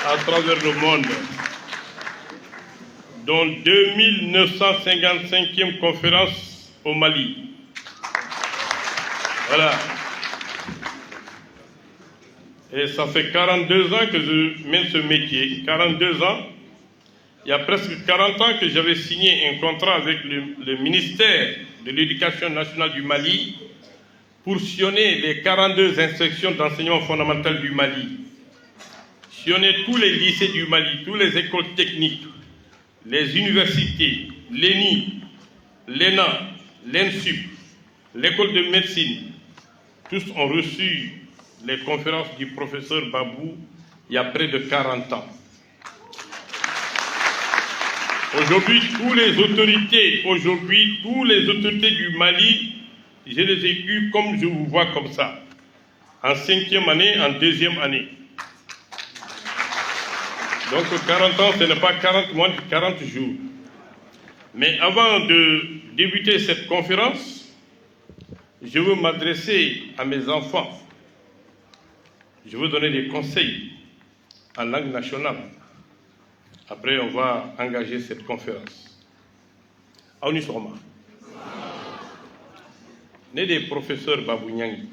à travers le monde, dont 2955e conférence au Mali. Voilà. Et ça fait 42 ans que je mène ce métier. 42 ans. Il y a presque 40 ans que j'avais signé un contrat avec le ministère de l'Éducation nationale du Mali pour sillonner les 42 inspections d'enseignement fondamental du Mali. Sillonner tous les lycées du Mali, toutes les écoles techniques, les universités, l'ENI, l'ENA, l'ENSUP, l'école de médecine. Tous ont reçu les conférences du professeur Babou il y a près de 40 ans. Aujourd'hui, tous les autorités du Mali, je les ai eus comme je vous vois comme ça, en 5e année, en 2e année. Donc 40 ans, ce n'est pas 40 mois, 40 jours. Mais avant de débuter cette conférence, je veux m'adresser à mes enfants. Je veux donner des conseils en langue nationale. Après, on va engager cette conférence. Aouni Sorma. Né des professeurs Babou Nyangi.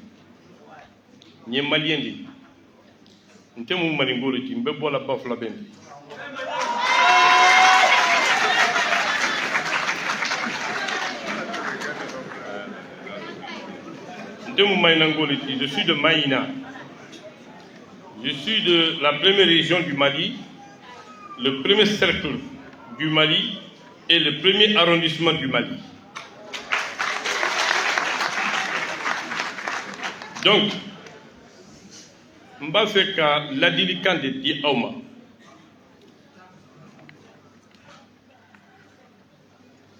Nye malien di. Nte mou maningolo ti mbe bola bafla bendi. Nte mou maningolo ti. Je suis de Maïna. Je suis de la première région du Mali, le premier cercle du Mali et le premier arrondissement du Mali. Donc, je vais faire l'adilican de Di Auma.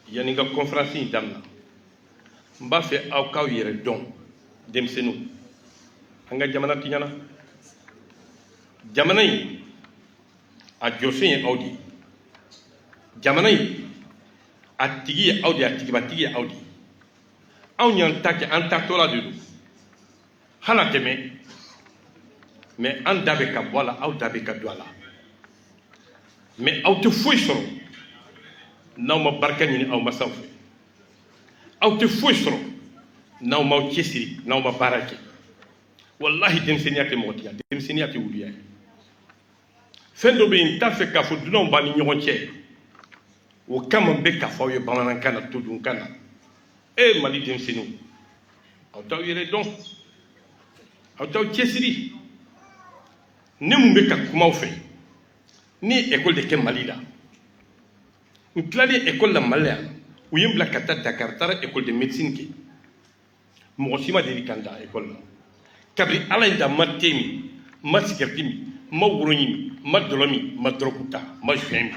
Il y a une conférence qui est là. Je vais faire Aukao Yeredon, Demsenou. Anga Jamana Tignana. Jamana yi a jɔsen ye aw de ye, jamana yi a tigi ye aw de ye, a tigibatigi ye aw de ye. Anw y'an ta kɛ, an tatɔla de don, hali a tɛmɛ, mais an da bɛ ka bɔ a la, aw da bɛ ka don a la. Mais aw tɛ foyi sɔrɔ n'aw ma barika ɲini aw masaw fɛ, aw tɛ foyi sɔrɔ n'aw m'aw cɛsiri, n'aw ma baara kɛ. Wallahi denmisɛnniya tɛ mɔgɔtigiya, denmisɛnniya tɛ wuluya ye. Fɛn dɔ bɛ yen n t'a fɛ k'a fɔ dunanw b'a ni ɲɔgɔn cɛ, o kama n bɛ k'a fɔ aw ye bamanankan na, todunkan na. Mali denmisɛnninw, aw t'aw yɛrɛ dɔn, aw t'aw cɛsiri. Ne mun bɛ ka kuma aw fɛ, ne ye école de kɛ Mali la, n tilalen école la Mali la, u ye n bila ka taa Dakar, n taara école de médecine kɛ. Mɔgɔ si ma deli ka n da école la. Kabiri ala yi da ma te min, ma sigareti min, ma woro min, ma dɔlɔ min, ma dɔrɔgu ta, ma juin min.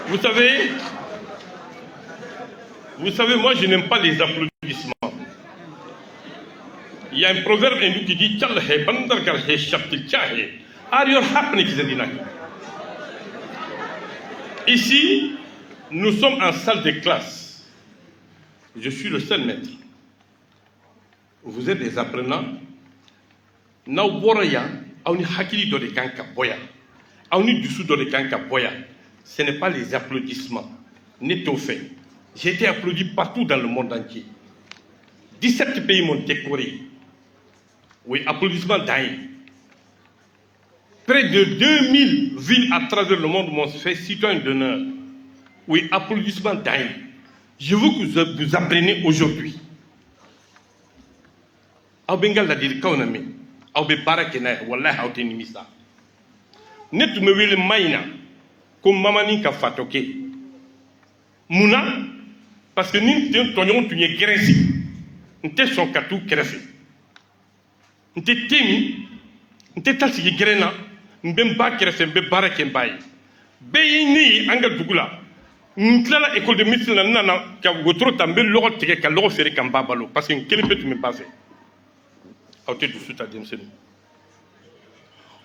Vous savez, moi je n'aime pas les applaudissements. Il y a un proverbe hindou qui dit Chal hai bandar kar hai shakti chahe. Are your happening qui se dit là. Ici, nous sommes en salle de classe. Je suis le seul maître. Vous êtes des apprenants. N'aw bɔra yan, aw ni hakili dɔ de kan ka bɔ yan, aw ni dusu dɔ de kan ka bɔ yan. Ce n'est pas les applaudissements. Ne t'au fait. J'ai été applaudi partout dans le monde entier. 17 pays m'ont décoré. Oui, applaudissements d'aïe. Près de 2000 villes à travers le monde m'ont fait citoyen d'honneur. Oui, applaudissements d'aïe. Je veux que vous appreniez aujourd'hui. Aw bengal la dir kaw na mi aw be baara kɛ n'a ye wallahi aw tɛ nimisa. Ne tun bɛ wele Maïna ko mamani ka fatɔ kɛ. Mun na? Parce que ni n tɔɲɔgɔn tun ye gɛrɛnsi, n tɛ sɔn ka t'u kɛrɛfɛ. N tɛ te min, n tɛ taa sigi gɛrɛn na, n bɛ n ba kɛrɛfɛ, n bɛ baara kɛ n ba ye. Bɛɛ ye ne ye an ka dugu la. N tilala école de médecine la, n nana ka wotoro ta, n bɛ lɔgɔ tigɛ ka lɔgɔ feere ka n ba balo parce que n kelen pe tun bɛ ba fɛ. Aw tɛ dusu ta denmisɛnninw.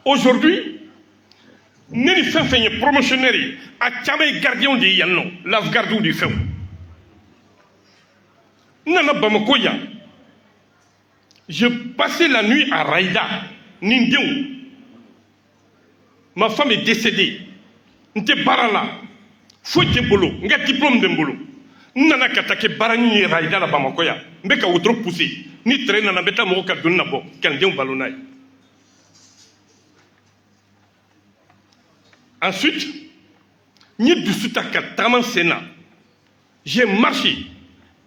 Aujourd'hui, ne ni fɛn fɛn ye promotionnaire ye, a caman ye gardien de ye yan nɔ, lave-gardiw de fɛnw. N nana Bamako yan, Je passais la nuit à Raïda, Nindiou. Ma femme est décédée. N'était pas là. Faut que bolo, n'ga diplôme de bolo. Nana katake barani Raïda la Bamakoya. Mbeka outro poussé. Ni train nana beta moka donna bo. Kandien balonai. Ensuite, ni du soutaka taman sena. J'ai marché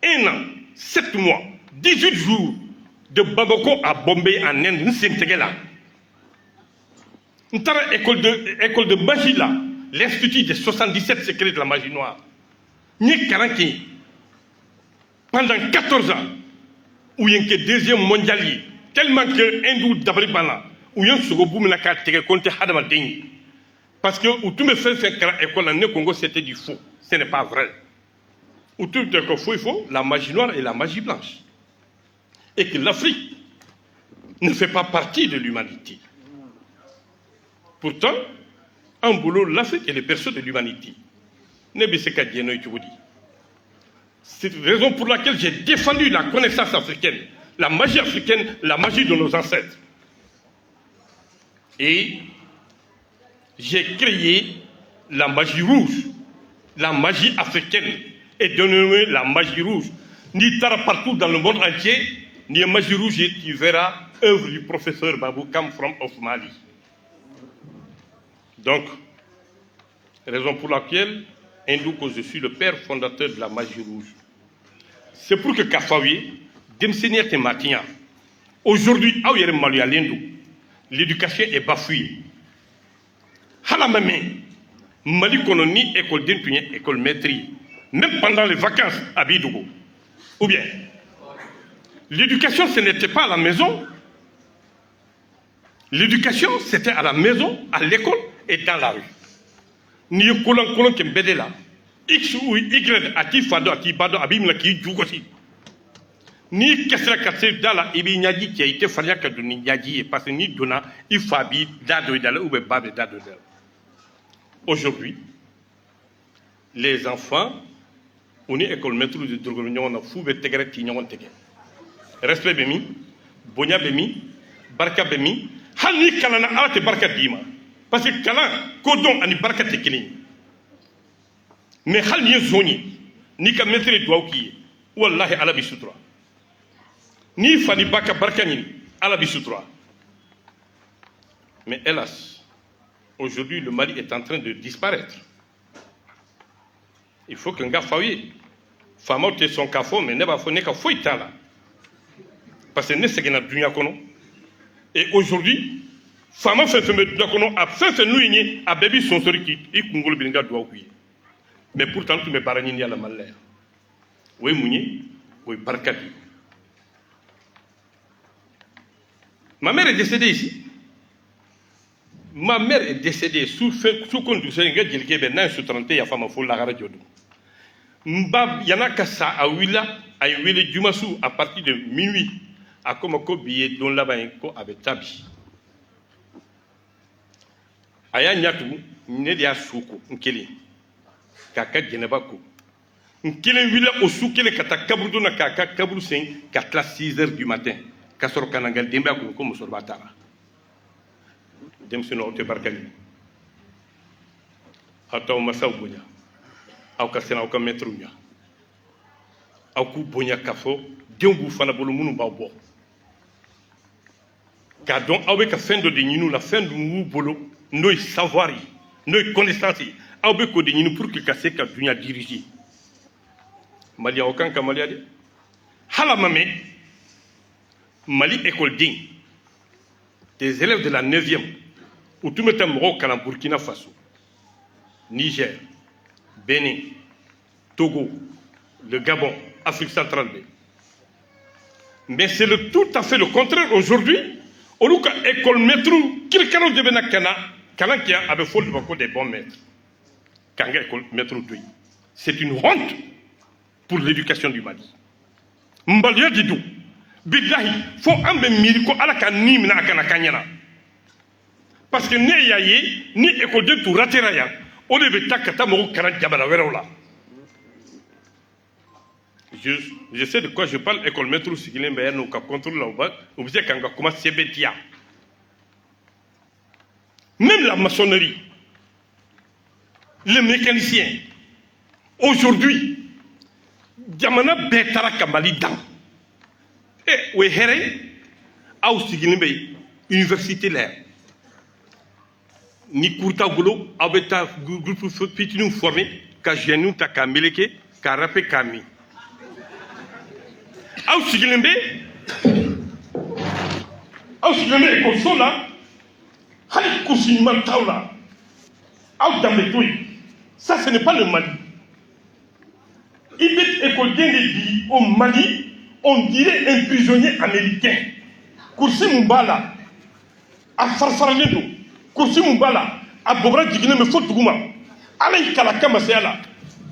1 an, 7 mois, 18 jours de Bamako à Bombay en Inde. Nous sommes là. Nous avons école de magie là, l'Institut des 77 secrets de la magie noire. Nous avons pendant 14 ans, où il y a un deuxième mondial, tellement que Hindou d'Abribana, où il y a un second na kate contre Hadama Deng. Parce que où tout me fait faire école en Congo, c'était du faux. Ce n'est pas vrai. Où tout est faux, la magie noire et la magie blanche. Et que l'Afrique ne fait pas partie de l'humanité. Pourtant, en boulot, l'Afrique est le berceau de l'humanité. C'est la raison pour laquelle j'ai défendu la connaissance africaine, la magie africaine, la magie de nos ancêtres. Et j'ai créé la magie rouge, la magie africaine, et dénommée la magie rouge. Ni tard partout dans le monde entier, ni magie rouge, tu verras œuvre du professeur Babou Kam from of Mali. Donc, raison pour laquelle, Indouko, je suis le père fondateur de la magie rouge. C'est pour que Kafawi, Demsenia Tematia, aujourd'hui, l'éducation est bafouée. Halamame, Mali Kononi, école d'Intuyen, école maîtrise, même pendant les vacances à Bidougo. Ou bien, l'éducation, ce n'était pas à la maison. L'éducation, c'était à la maison, à l'école et dans la rue. Ni kolon qui m'bede là. X ou Y, ati fado, ati bado, abim la ki djougosi. Ni kesra katse dala, ibi nyadi qui a été faria que de nyadi, parce que ni dona, il fabi, dado dala, ou babe dado dala. Aujourd'hui, les enfants, on est école maître de Drogonion, on a fou, tegre, tignon, tegre. Respect bemi, bonya bemi, barka bemi, hani kalana alate barka dima. Parce que kalan, kodon ani barka tekini. Mais hal ni zoni, ni ka maître doit qui, wallahi ala bisutra. Ni fani baka barka ni, ala bisutra. Mais hélas, aujourd'hui le Mali est en train de disparaître. Il faut qu'un gars faille. Fama te son kafo, mais ne va pas ka foi tala. Parce que ne c'est que na dunya kono. Et aujourd'hui, Fama fait ce dunya kono a fait nous igné a baby son sori qui et kungolo binga doit oublier. Mais pourtant tu me barani ni à la malheur. Oui mouni, oui barkati. Ma mère est décédée ici. Ma mère est décédée sous conduction de Gelke Benin sous 30 ya fama fo la radio. Mbab Yanaka Sa a Wile Jumasu à partir de minuit à Komoko billet dont là-bas avec Tabi. Aya Nyatu, Nedia Souko, Nkele, Kaka Genebako. Nkele Wile au Soukele Kata Kabrudo na Kaka Kabru 5, 4h-6h du matin. Kasoro Kanangal Demba comme Sorbatara. Demseno Ote Barkali. Hatao Masao Boya. Aw ka sena aw ka maître nya aw ku bonya kafo dengu fana bolo munu ba bo ka don aw be ka fendo de nyinu la fendo mu bolo noy savoir noy connaissance aw be ko de nyinu pour que ka se ka dunya diriger Mali aw kan ka Mali ade hala mame Mali école din des élèves de la 9e ou tout metam ro kana Burkina Faso Niger Bénin, Togo, le Gabon, Afrique centrale. Mais c'est tout à fait le contraire aujourd'hui. Au lieu que l'école maître, quelqu'un de Benakana, qui avait fait des bons maîtres. Kanga école maître, c'est une honte pour l'éducation du Mali. Mbalia Didou, Billahi, faut un miracle à la canime na kanakanyana. Parce que ne yaye, ni école de tout rateraya. je sais de quoi je parle, école maître Sigilin Bayan, ou contrôle là-bas, ou bien quand on commence à bétia. Même la maçonnerie, les mécaniciens, aujourd'hui, Diamana Betara Kambali Dam. Et où est Aou Sigilin Bay, université là. Ni Kourta Golo, Abeta groupe Pitinu formé, Kajenou Takameleke, Karape Kami. Aou Sigilin Bay, école Sola, Hali Kousiman Taula, Aou Dametoui. Ça, ce n'est pas le Mali. Il est école dit au Mali, on dirait un prisonnier américain. Koursi Mumbala, à Farfarnedo, Koursi Mumbala, à Bobra Digine, me faut Tougouma. Alain Kalaka Maséala,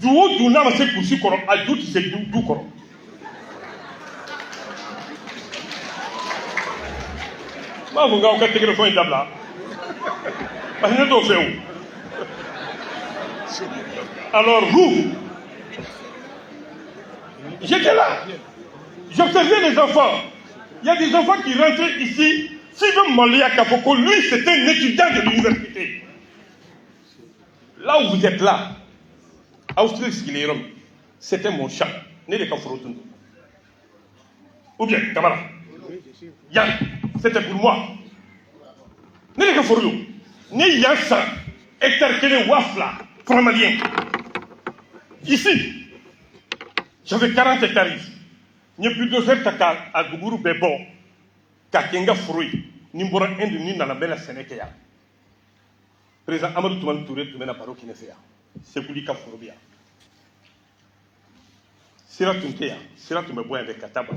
du haut du Nama c'est Koursi Koron, à Dout c'est Dou Koron. Ma vous gars, vous téléphone d'abla. Parce que nous fait où? Alors vous, j'étais là, j'observais les enfants. Il y a des enfants qui rentraient ici. Sylvain Malia Kapoko, lui, c'était un étudiant de l'université. Là où vous êtes là, c'était mon champ. Ou bien, Kamara. Yann, c'était pour moi. Ni Yann San, hectare Kélé Wafla, framalien. Ici, j'avais 40 hectares ici. Il n'y a plus de 2 hectares à Gougourou Bebo, Kakenga Fruit, Nimbora Inde, ni dans la belle Sénékéa. Président Amadou Touman Touré, tu mets la parole qui n'est fait. C'est pour lui qu'a Fourobia. Sira Tuntea, Sira Tumeboy avec Kataba.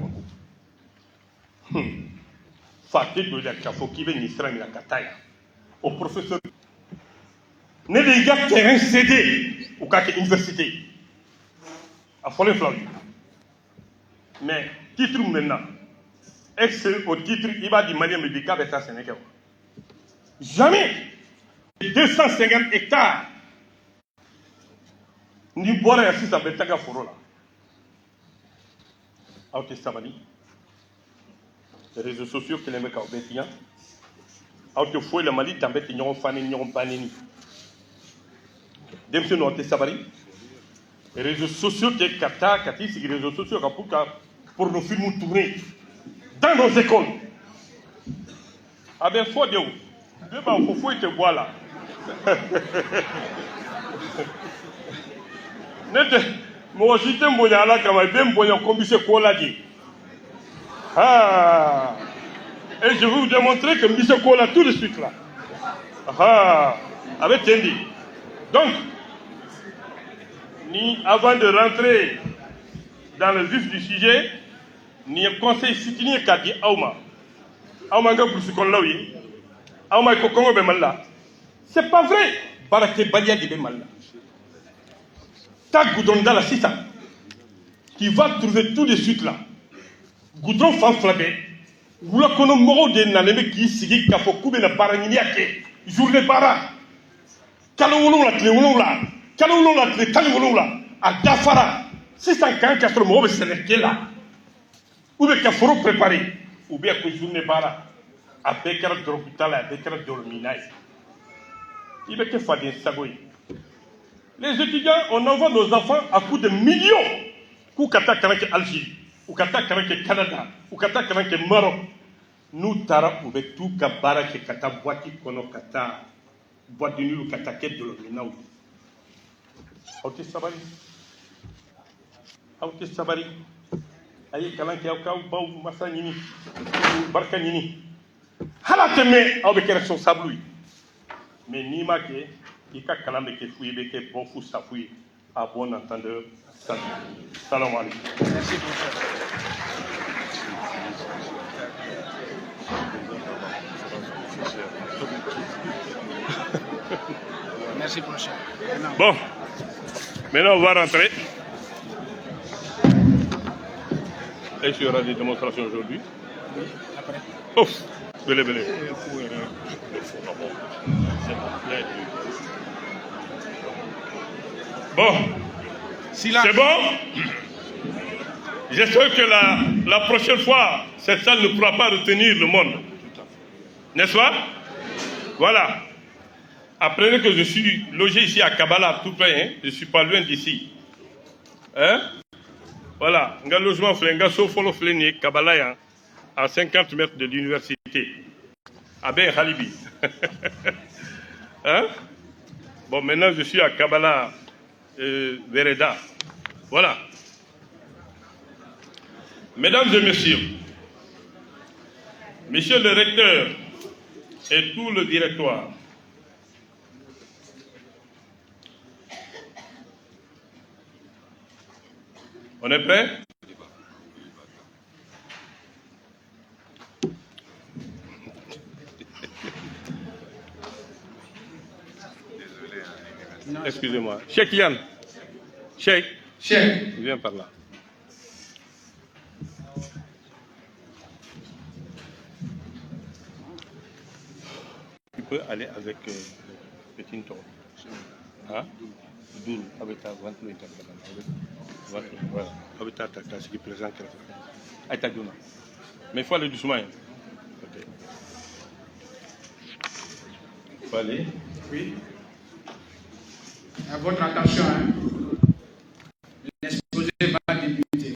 Fatih de la Kafo qui vient d'Israël la Kataya. Au professeur. N'est des gars terrain cédé au cas de l'université. À Follet-Flavier. Mais, titre maintenant, excellent au titre, il va dire Malien médical avec ça, Sénégal. Jamais 250 hectares ni boire à 6 à Betaga Forola. Aote Sabani, les réseaux sociaux qui les mettent au Bétian. Aote Foué le Mali, Tambet, Nyon Fani, Nyon Panini. Dempsey Note Sabari. Les réseaux sociaux qui sont Kati, c'est les réseaux sociaux pour nos films tourner dans nos écoles. Ah ben, faut dire, il faut te voir là. Moi, je suis un bon là, quand même, bon, comme c'est quoi là dit. Ah, et je vais vous démontrer que M. Kola tout de suite là. Ah, avec Tendi. Donc, ni avant de rentrer dans le vif du sujet, ni un conseil soutenu qu'a dit Aouma. Aouma nga pour ce qu'on l'a eu. Aouma ko Congo be malla. C'est pas vrai. Baraké Balia di be malla. Ta goudron dans la sita qui va trouver tout de suite là. Goudron fan flabé. Vous la kono moro de naleme qui sigi kafo kube na barangini yake. Journée bara. Kalo wolo la tle wolo la. Kalo wolo la tle kalo wolo la. A Dafara. 644 moro be sélecté là. Ou bien qu'il faut préparer, ou bien que je ne pas à Bekara de l'hôpital, à Bekara de l'Ominaï. Il va que faire des sagoïs. Les étudiants, on envoie nos enfants à coups de millions. Ou Kata Kanake Algérie, ou Kata Kanake Canada, ou Kata Kanake Maroc. Nous, Tara, ou bien tout Kabara, qui Kata Boiti, Kono Kata, Boit de Nuit, ou Kata Ket de l'Ominaï. Aouté Sabari. Aouté Sabari. Aïe, Kalanki, Aouka, Baou, Massa Nini, Barka Nini. Halateme, avec responsable. Mais ni maqué, il y a Kalambe qui fouille, qui est bon fou, ça fouille, à bon entendeur. Salam alaikum. Merci beaucoup. Merci, prochain. Bon, maintenant on va rentrer. Est-ce qu'il y aura des démonstrations aujourd'hui? Oui, après. Oh, belé. Bon, c'est bon? J'espère que la prochaine fois, cette salle ne pourra pas retenir le monde. N'est-ce pas? Voilà. Apprenez que je suis logé ici à Kabbalah, tout près. Hein? Je ne suis pas loin d'ici. Hein? Voilà. Un logement, un sofolo fléné, Kabbalah, à 50 mètres de l'université. À Ben Khalibi. Hein? Bon, maintenant, je suis à Kabbalah, Vereda. Voilà. Mesdames et messieurs, monsieur le recteur et tout le directoire, on est prêt? Excusez-moi. Cheikh Yann. Cheikh. Viens par là. Tu peux aller avec le petit tour. Hein? Doul, avec ta vente, voilà. Avec ta ce qui présente. Avec ta duna. Mais il faut aller doucement. Hein. Ok. Il faut aller. Oui. À votre attention, hein. L'exposé va débuter.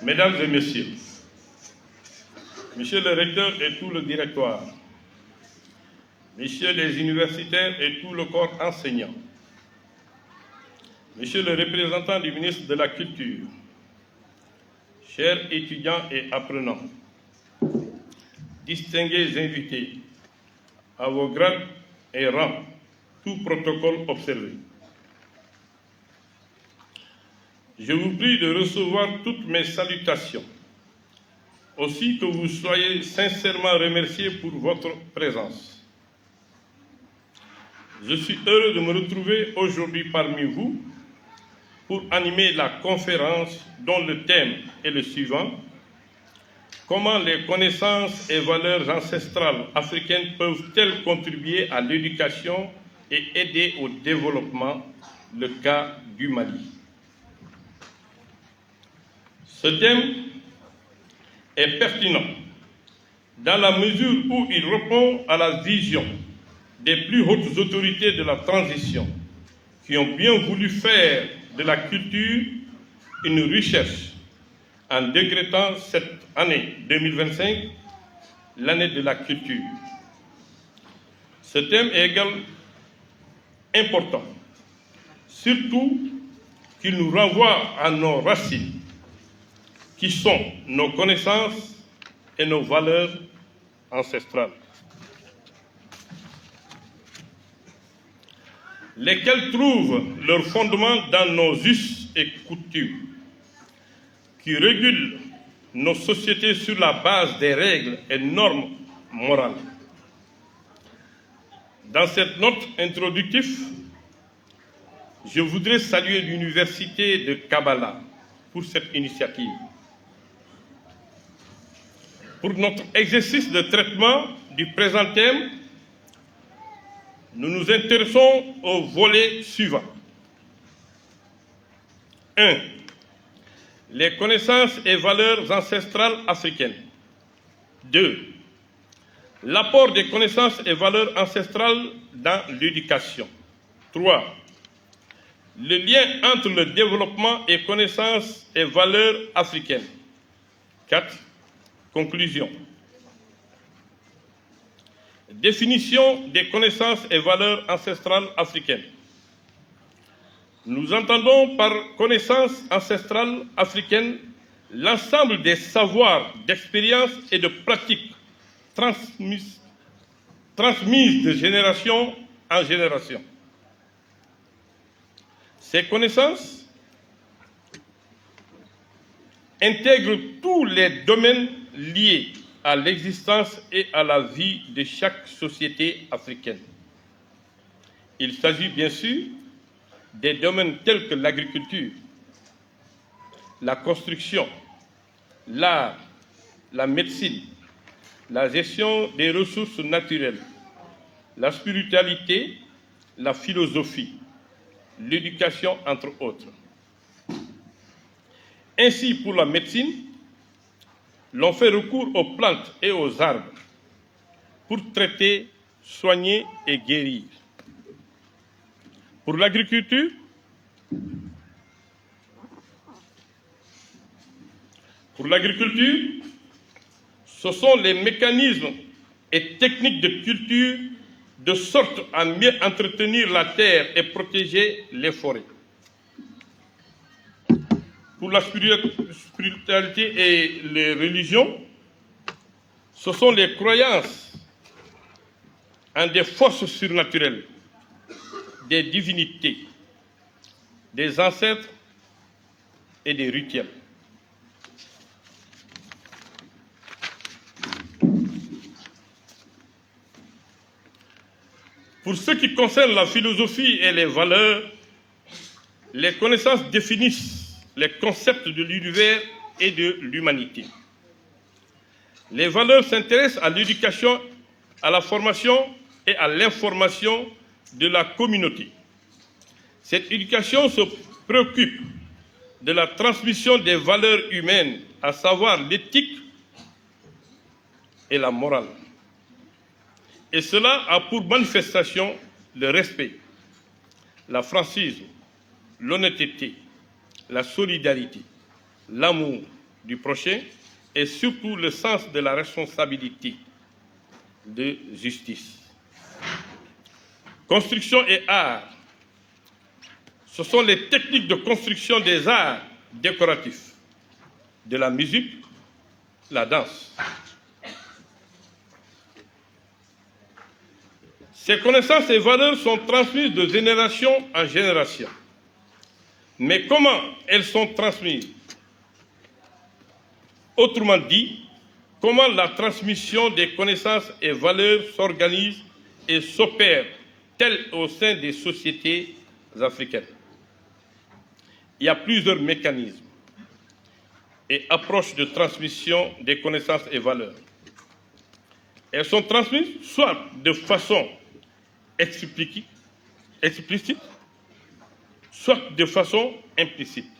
Mesdames et messieurs, monsieur le recteur et tout le directoire, messieurs les universitaires et tout le corps enseignant, monsieur le représentant du ministre de la Culture, chers étudiants et apprenants, distingués invités, à vos grades et rangs, tout protocole observé. Je vous prie de recevoir toutes mes salutations, aussi que vous soyez sincèrement remerciés pour votre présence. Je suis heureux de me retrouver aujourd'hui parmi vous pour animer la conférence dont le thème est le suivant: comment les connaissances et valeurs ancestrales africaines peuvent-elles contribuer à l'éducation et aider au développement, le cas du Mali. Ce thème est pertinent dans la mesure où il répond à la vision des plus hautes autorités de la transition qui ont bien voulu faire de la culture une richesse en décrétant cette année 2025 l'année de la culture. Ce thème est également important, surtout qu'il nous renvoie à nos racines, qui sont nos connaissances et nos valeurs ancestrales, lesquelles trouvent leur fondement dans nos us et coutumes, qui régulent nos sociétés sur la base des règles et normes morales. Dans cette note introductive, je voudrais saluer l'Université de Kabbalah pour cette initiative. Pour notre exercice de traitement du présent thème, nous nous intéressons au volet suivant. 1. Les connaissances et valeurs ancestrales africaines. 2. L'apport des connaissances et valeurs ancestrales dans l'éducation. 3. Le lien entre le développement et connaissances et valeurs africaines. 4. Conclusion. Définition des connaissances et valeurs ancestrales africaines. Nous entendons par connaissances ancestrales africaines l'ensemble des savoirs, d'expériences et de pratiques transmises de génération en génération. Ces connaissances intègrent tous les domaines liés à l'existence et à la vie de chaque société africaine. Il s'agit bien sûr des domaines tels que l'agriculture, la construction, l'art, la médecine, la gestion des ressources naturelles, la spiritualité, la philosophie, l'éducation, entre autres. Ainsi, pour la médecine, l'on fait recours aux plantes et aux arbres pour traiter, soigner et guérir. Pour l'agriculture, ce sont les mécanismes et techniques de culture de sorte à mieux entretenir la terre et protéger les forêts. Pour la spiritualité et les religions, ce sont les croyances en des forces surnaturelles, des divinités, des ancêtres et des rituels. Pour ce qui concerne la philosophie et les valeurs, les connaissances définissent les concepts de l'univers et de l'humanité. Les valeurs s'intéressent à l'éducation, à la formation et à l'information de la communauté. Cette éducation se préoccupe de la transmission des valeurs humaines, à savoir l'éthique et la morale. Et cela a pour manifestation le respect, la franchise, l'honnêteté, la solidarité, l'amour du prochain et surtout le sens de la responsabilité, de justice. Construction et art, ce sont les techniques de construction des arts décoratifs, de la musique, la danse. Ces connaissances et valeurs sont transmises de génération en génération. Mais comment elles sont transmises? Autrement dit, comment la transmission des connaissances et valeurs s'organise et s'opère-t-elle au sein des sociétés africaines? Il y a plusieurs mécanismes et approches de transmission des connaissances et valeurs. Elles sont transmises soit de façon explicite, soit de façon implicite,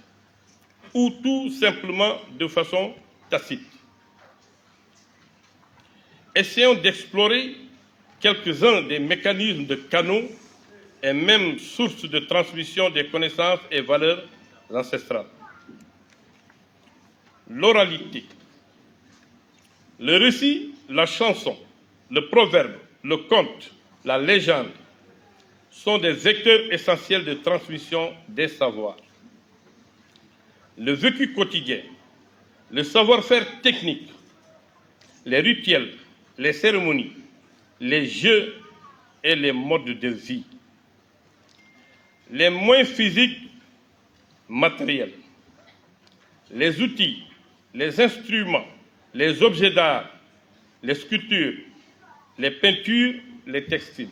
ou tout simplement de façon tacite. Essayons d'explorer quelques-uns des mécanismes de canaux et même sources de transmission des connaissances et valeurs ancestrales. L'oralité, le récit, la chanson, le proverbe, le conte, la légende sont des vecteurs essentiels de transmission des savoirs. Le vécu quotidien, le savoir-faire technique, les rituels, les cérémonies, les jeux et les modes de vie, les moyens physiques, matériels, les outils, les instruments, les objets d'art, les sculptures, les peintures, les textiles.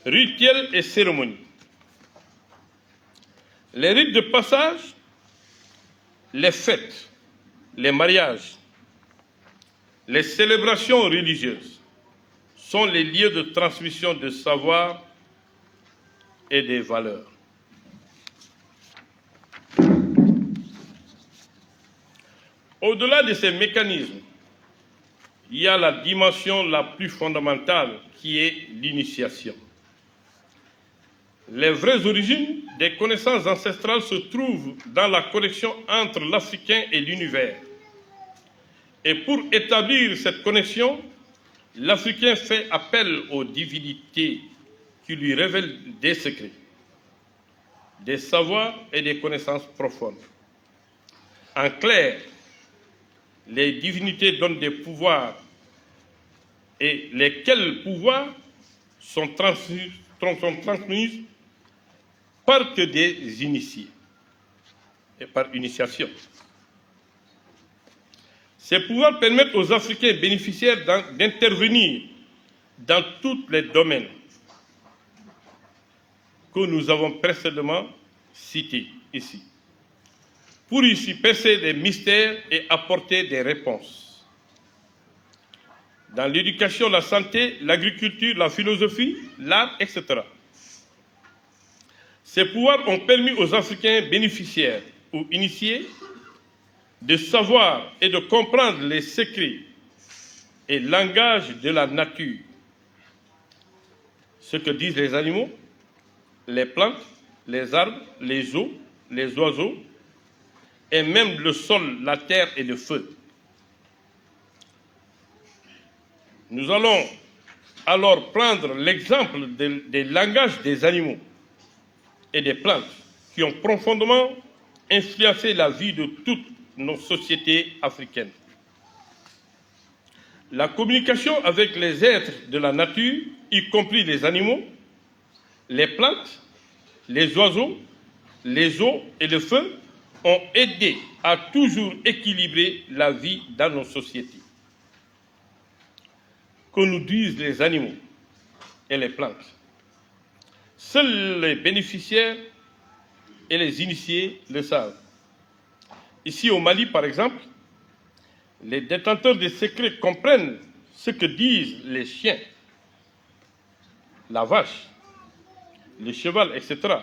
Rituels et cérémonies. Les rites de passage, les fêtes, les mariages, les célébrations religieuses sont les lieux de transmission de savoir et des valeurs. Au-delà de ces mécanismes, il y a la dimension la plus fondamentale qui est l'initiation. Les vraies origines des connaissances ancestrales se trouvent dans la connexion entre l'Africain et l'univers. Et pour établir cette connexion, l'Africain fait appel aux divinités qui lui révèlent des secrets, des savoirs et des connaissances profondes. En clair, les divinités donnent des pouvoirs et lesquels pouvoirs sont transmis par que des initiés et par initiation. Ces pouvoirs permettent aux Africains bénéficiaires d'intervenir dans tous les domaines que nous avons précédemment cités ici, pour ici percer des mystères et apporter des réponses. Dans l'éducation, la santé, l'agriculture, la philosophie, l'art, etc. Ces pouvoirs ont permis aux Africains bénéficiaires ou initiés de savoir et de comprendre les secrets et langage de la nature, ce que disent les animaux, les plantes, les arbres, les eaux, les oiseaux, et même le sol, la terre et le feu. Nous allons alors prendre l'exemple des langages des animaux et des plantes qui ont profondément influencé la vie de toutes nos sociétés africaines. La communication avec les êtres de la nature, y compris les animaux, les plantes, les oiseaux, les eaux et le feu, ont aidé à toujours équilibrer la vie dans nos sociétés. Que nous disent les animaux et les plantes. Seuls les bénéficiaires et les initiés le savent. Ici au Mali, par exemple, les détenteurs des secrets comprennent ce que disent les chiens, la vache, le cheval, etc.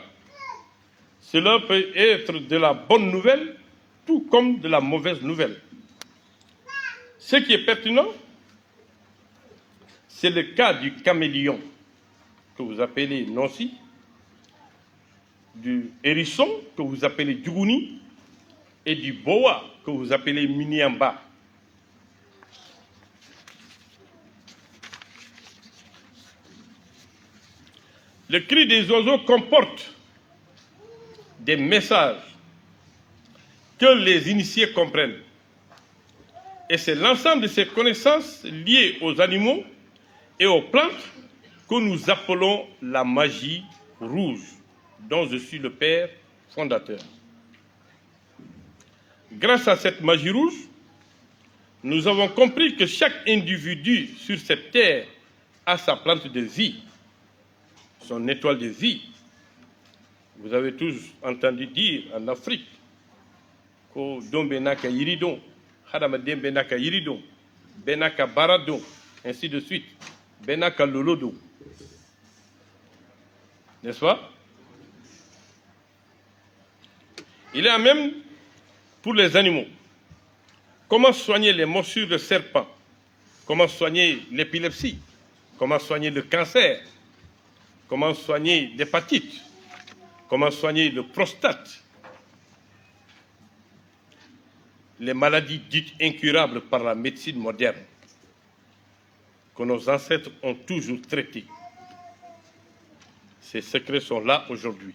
Cela peut être de la bonne nouvelle, tout comme de la mauvaise nouvelle. Ce qui est pertinent, c'est le cas du caméléon, que vous appelez Nancy, du hérisson, que vous appelez Djougouni, et du boa, que vous appelez Miniamba. Le cri des oiseaux comporte des messages que les initiés comprennent. Et c'est l'ensemble de ces connaissances liées aux animaux et aux plantes que nous appelons la magie rouge, dont je suis le père fondateur. Grâce à cette magie rouge, nous avons compris que chaque individu sur cette terre a sa plante de vie, son étoile de vie. Vous avez tous entendu dire en Afrique que Don Benaka Yiridon, Hadamadem Benaka Yiridon, Benaka Baradon, ainsi de suite, Benaka Lolodo. N'est-ce pas? Il y a même pour les animaux. Comment soigner les morsures de serpent? Comment soigner l'épilepsie? Comment soigner le cancer? Comment soigner l'hépatite? Comment soigner le prostate? Les maladies dites incurables par la médecine moderne, que nos ancêtres ont toujours traitées. Ces secrets sont là aujourd'hui.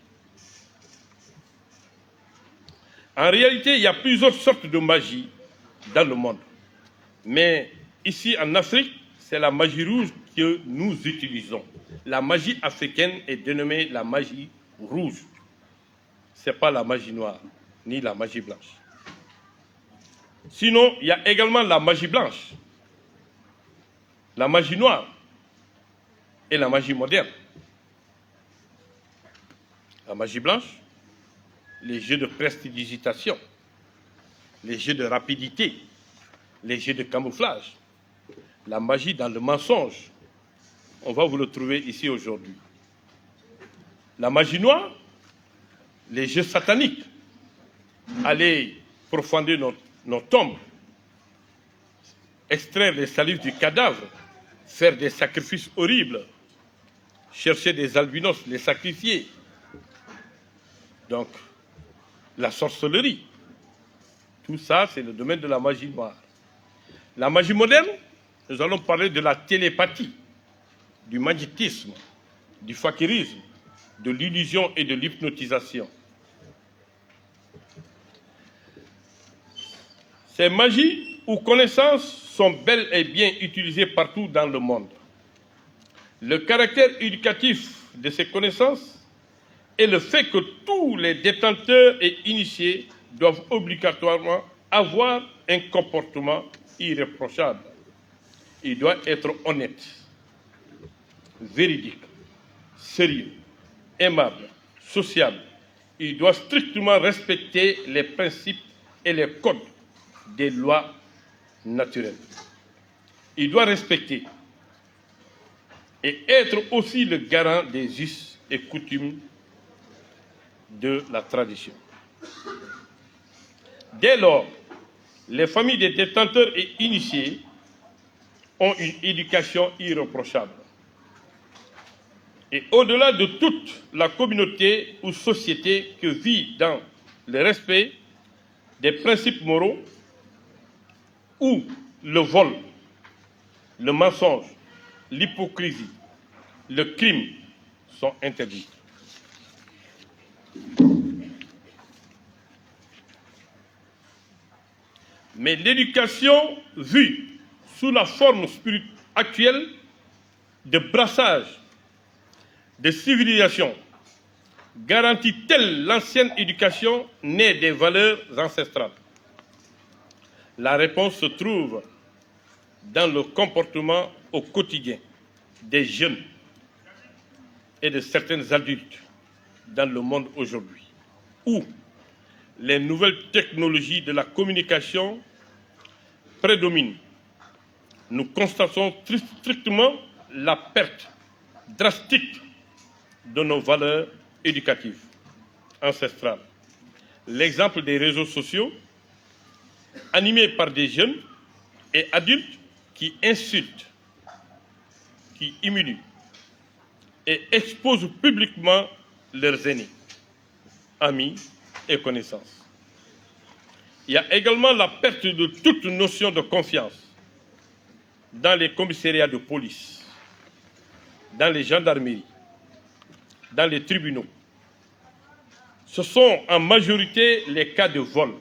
En réalité, il y a plusieurs sortes de magie dans le monde. Mais ici, en Afrique, c'est la magie rouge que nous utilisons. La magie africaine est dénommée la magie rouge. Ce n'est pas la magie noire, ni la magie blanche. Sinon, il y a également la magie blanche, la magie noire et la magie moderne. La magie blanche, les jeux de prestidigitation, les jeux de rapidité, les jeux de camouflage, la magie dans le mensonge. On va vous le trouver ici aujourd'hui. La magie noire, les jeux sataniques, aller profonder nos tombes, extraire les salives du cadavre, faire des sacrifices horribles, chercher des albinos, les sacrifier. Donc, la sorcellerie, tout ça, c'est le domaine de la magie noire. La magie moderne, nous allons parler de la télépathie, du magnétisme, du fakirisme, de l'illusion et de l'hypnotisation. Ces magies ou connaissances sont bel et bien utilisées partout dans le monde. Le caractère éducatif de ces connaissances est le fait que tous les détenteurs et initiés doivent obligatoirement avoir un comportement irréprochable. Il doit être honnête, véridique, sérieux, aimable, sociable. Il doit strictement respecter les principes et les codes des lois naturelles. Il doit respecter et être aussi le garant des us et coutumes de la tradition. Dès lors, les familles des détenteurs et initiés ont une éducation irréprochable. Et au-delà de toute la communauté ou société que vit dans le respect des principes moraux, où le vol, le mensonge, l'hypocrisie, le crime sont interdits. Mais l'éducation vue sous la forme actuelle de brassage, de civilisation, garantit-elle l'ancienne éducation née des valeurs ancestrales? La réponse se trouve dans le comportement au quotidien des jeunes et de certains adultes dans le monde aujourd'hui, où les nouvelles technologies de la communication prédominent. Nous constatons strictement la perte drastique de nos valeurs éducatives ancestrales. L'exemple des réseaux sociaux, animés par des jeunes et adultes qui insultent, qui humilient et exposent publiquement leurs aînés, amis et connaissances. Il y a également la perte de toute notion de confiance dans les commissariats de police, dans les gendarmeries, dans les tribunaux. Ce sont en majorité les cas de vol,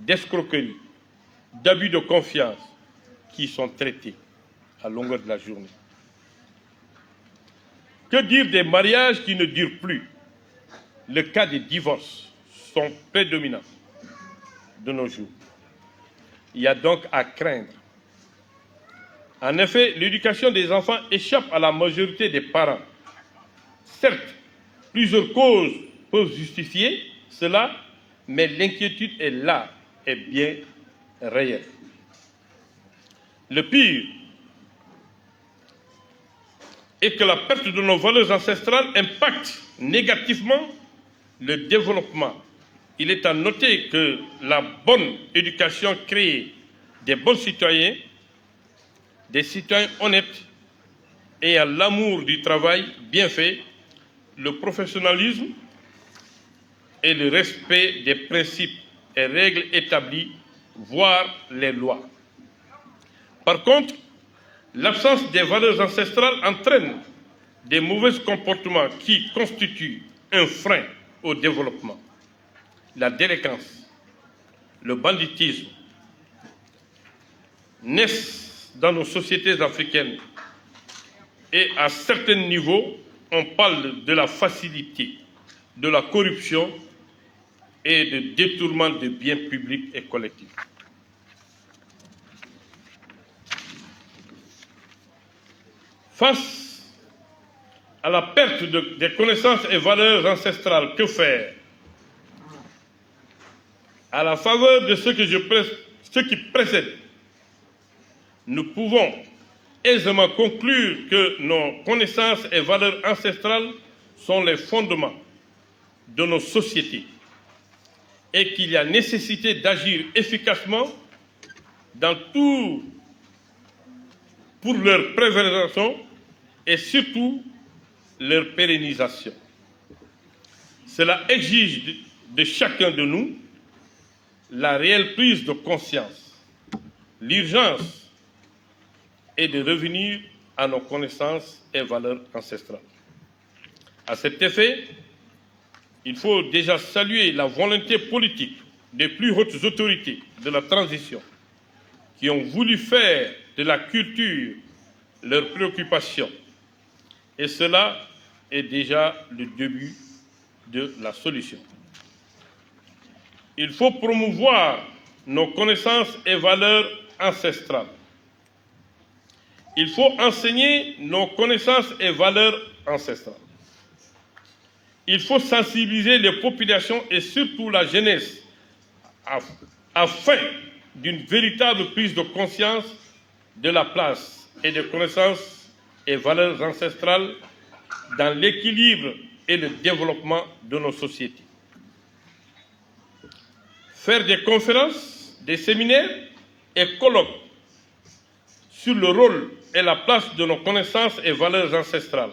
d'escroquerie, d'abus de confiance qui sont traités à longueur de la journée. Que dire des mariages qui ne durent plus? Le cas des divorces sont prédominants de nos jours. Il y a donc à craindre. En effet, l'éducation des enfants échappe à la majorité des parents. Certes, plusieurs causes peuvent justifier cela, mais l'inquiétude est là, est bien réelle. Le pire est que la perte de nos valeurs ancestrales impacte négativement le développement. Il est à noter que la bonne éducation crée des bons citoyens, des citoyens honnêtes et à l'amour du travail bien fait, le professionnalisme et le respect des principes et règles établies, voire les lois. Par contre, l'absence des valeurs ancestrales entraîne des mauvais comportements qui constituent un frein au développement. La délinquance, le banditisme naissent dans nos sociétés africaines et à certains niveaux, on parle de la facilité, de la corruption et de détournement de biens publics et collectifs. Face à la perte des connaissances et valeurs ancestrales, que faire? À la faveur de ce qui précède, nous pouvons aisément conclure que nos connaissances et valeurs ancestrales sont les fondements de nos sociétés et qu'il y a nécessité d'agir efficacement dans tout pour leur préservation et surtout leur pérennisation. Cela exige de chacun de nous la réelle prise de conscience. L'urgence est de revenir à nos connaissances et valeurs ancestrales. À cet effet, il faut déjà saluer la volonté politique des plus hautes autorités de la transition qui ont voulu faire de la culture leur préoccupation. Et cela est déjà le début de la solution. Il faut promouvoir nos connaissances et valeurs ancestrales. Il faut enseigner nos connaissances et valeurs ancestrales. Il faut sensibiliser les populations et surtout la jeunesse afin d'une véritable prise de conscience de la place et des connaissances et valeurs ancestrales dans l'équilibre et le développement de nos sociétés. faire des conférences, des séminaires et colloques sur le rôle et la place de nos connaissances et valeurs ancestrales.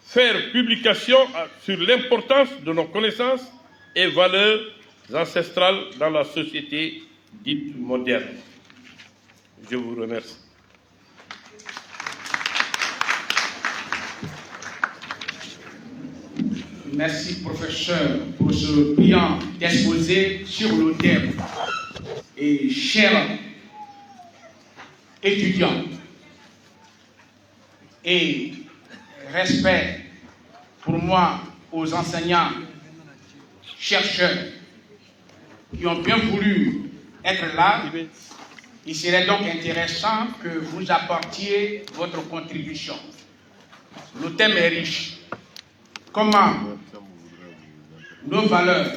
Faire publication sur l'importance de nos connaissances et valeurs ancestrales dans la société dite moderne. Je vous remercie. Merci, professeur, pour ce brillant exposé sur le thème. Et chers étudiants, et respect pour moi aux enseignants, chercheurs qui ont bien voulu être là, il serait donc intéressant que vous apportiez votre contribution. Le thème est riche. Comment nos valeurs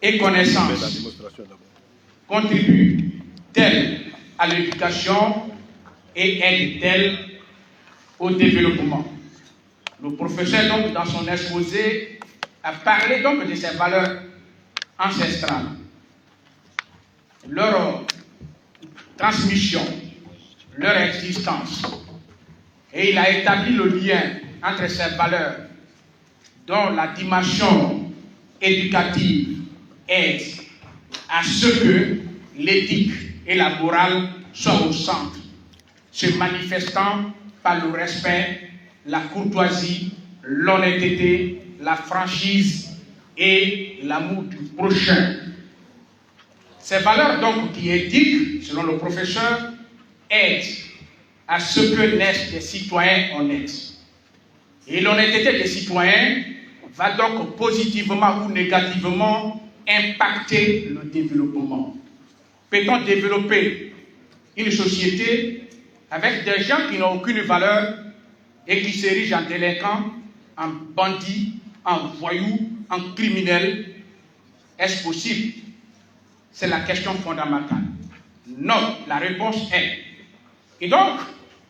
et connaissances contribuent-elles à l'éducation et aident-elles au développement? Le professeur, donc, dans son exposé, a parlé donc de ces valeurs ancestrales, leur transmission, leur existence. Et il a établi le lien entre ces valeurs, dont la dimension éducative aide à ce que l'éthique et la morale soient au centre, se manifestant par le respect, la courtoisie, l'honnêteté, la franchise et l'amour du prochain. Ces valeurs donc qui éthiques, selon le professeur, aident à ce que naissent des citoyens honnêtes. Et l'honnêteté des citoyens va donc positivement ou négativement impacter le développement. Peut-on développer une société avec des gens qui n'ont aucune valeur et qui s'érigent en délinquants, en bandits, en voyous, en criminels? Est-ce possible? C'est la question fondamentale. Non, la réponse est. Et donc,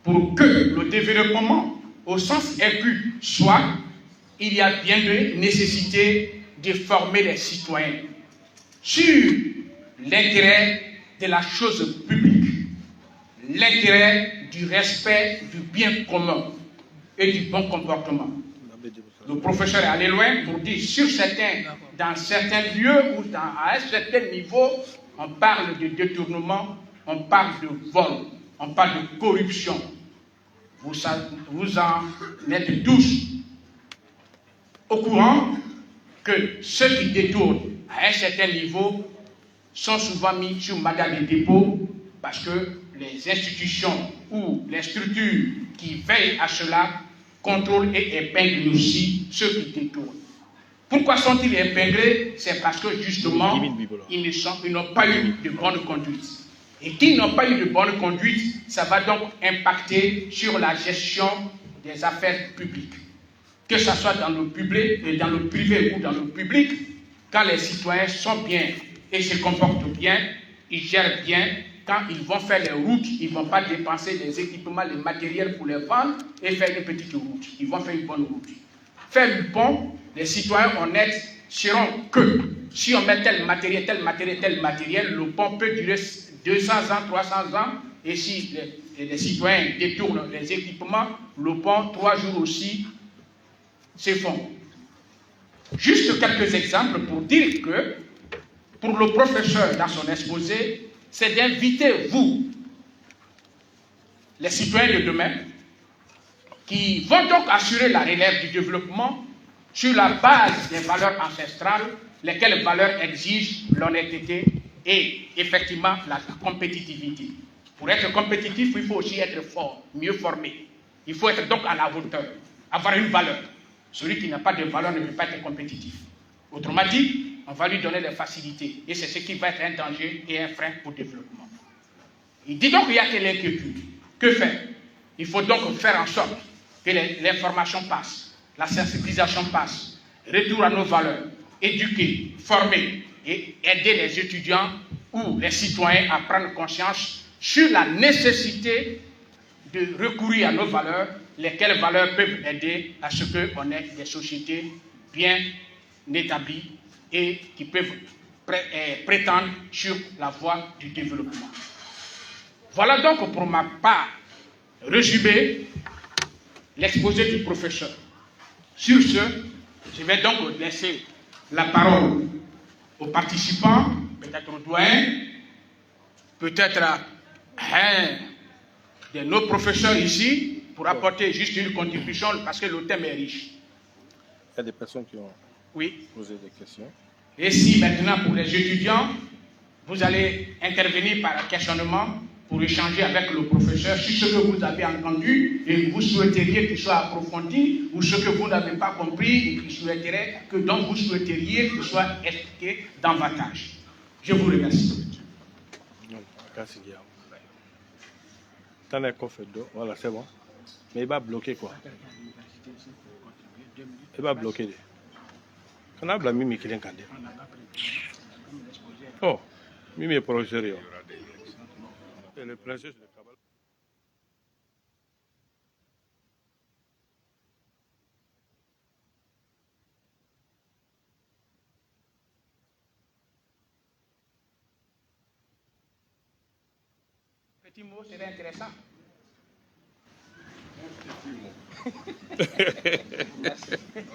pour que le développement au sens aigu soit, il y a bien de nécessité de former les citoyens sur l'intérêt de la chose publique, l'intérêt du respect du bien commun et du bon comportement. Le professeur est allé loin pour dire dans certains lieux ou à un certain niveau, on parle de détournement, on parle de vol, on parle de corruption. Vous en êtes tous au courant que ceux qui détournent à un certain niveau sont souvent mis sur mandat de dépôt parce que les institutions ou les structures qui veillent à cela contrôlent et épinglent aussi ceux qui détournent. Pourquoi sont-ils épinglés? C'est parce que justement, ils n'ont pas eu de bonne conduite. Et qu'ils n'ont pas eu de bonne conduite, ça va donc impacter sur la gestion des affaires publiques. Que ce soit dans le public, dans le privé ou dans le public, quand les citoyens sont bien et se comportent bien, ils gèrent bien. Quand ils vont faire les routes, ils ne vont pas dépenser les équipements, les matériels pour les vendre et faire une petite route. Ils vont faire une bonne route. Faire du pont, les citoyens honnêtes seront que si on met tel matériel, le pont peut durer 200 ans, 300 ans, et si les citoyens détournent les équipements, le pont, 3 jours aussi, s'effondre. Juste quelques exemples pour dire que, pour le professeur dans son exposé, c'est d'inviter vous, les citoyens de demain, qui vont donc assurer la relève du développement sur la base des valeurs ancestrales, lesquelles valeurs exigent l'honnêteté et effectivement la compétitivité. Pour être compétitif, il faut aussi être fort, mieux formé. Il faut être donc à la hauteur, avoir une valeur. Celui qui n'a pas de valeur ne peut pas être compétitif. Autrement dit, on va lui donner des facilités. Et c'est ce qui va être un danger et un frein au développement. Il dit donc qu'il y a quelle inquiétude. Que faire? Il faut donc faire en sorte que l'information passe, la sensibilisation passe, retour à nos valeurs, éduquer, former et aider les étudiants ou les citoyens à prendre conscience sur la nécessité de recourir à nos valeurs, lesquelles valeurs peuvent aider à ce qu'on ait des sociétés bien établies et qui peuvent prétendre sur la voie du développement. Voilà donc pour ma part résumé l'exposé du professeur. Sur ce, je vais donc laisser la parole aux participants, peut-être aux doyens, peut-être à un de nos professeurs ici, pour apporter juste une contribution, parce que le thème est riche. Il y a des personnes qui ont posé des questions. Et si maintenant, pour les étudiants, vous allez intervenir par questionnement pour échanger avec le professeur sur ce que vous avez entendu et vous souhaiteriez qu'il soit approfondi, ou ce que vous n'avez pas compris et dont vous souhaiteriez qu'il soit expliqué davantage. Je vous remercie. T'en as fait deux, voilà, c'est bon. Mais il va bloquer quoi? Il va bloquer. On a blâmé Mimi qui l'a encadré. Oh, Mimi est professeur. Et le princesse de Kabbalah. Petit mot serait intéressant.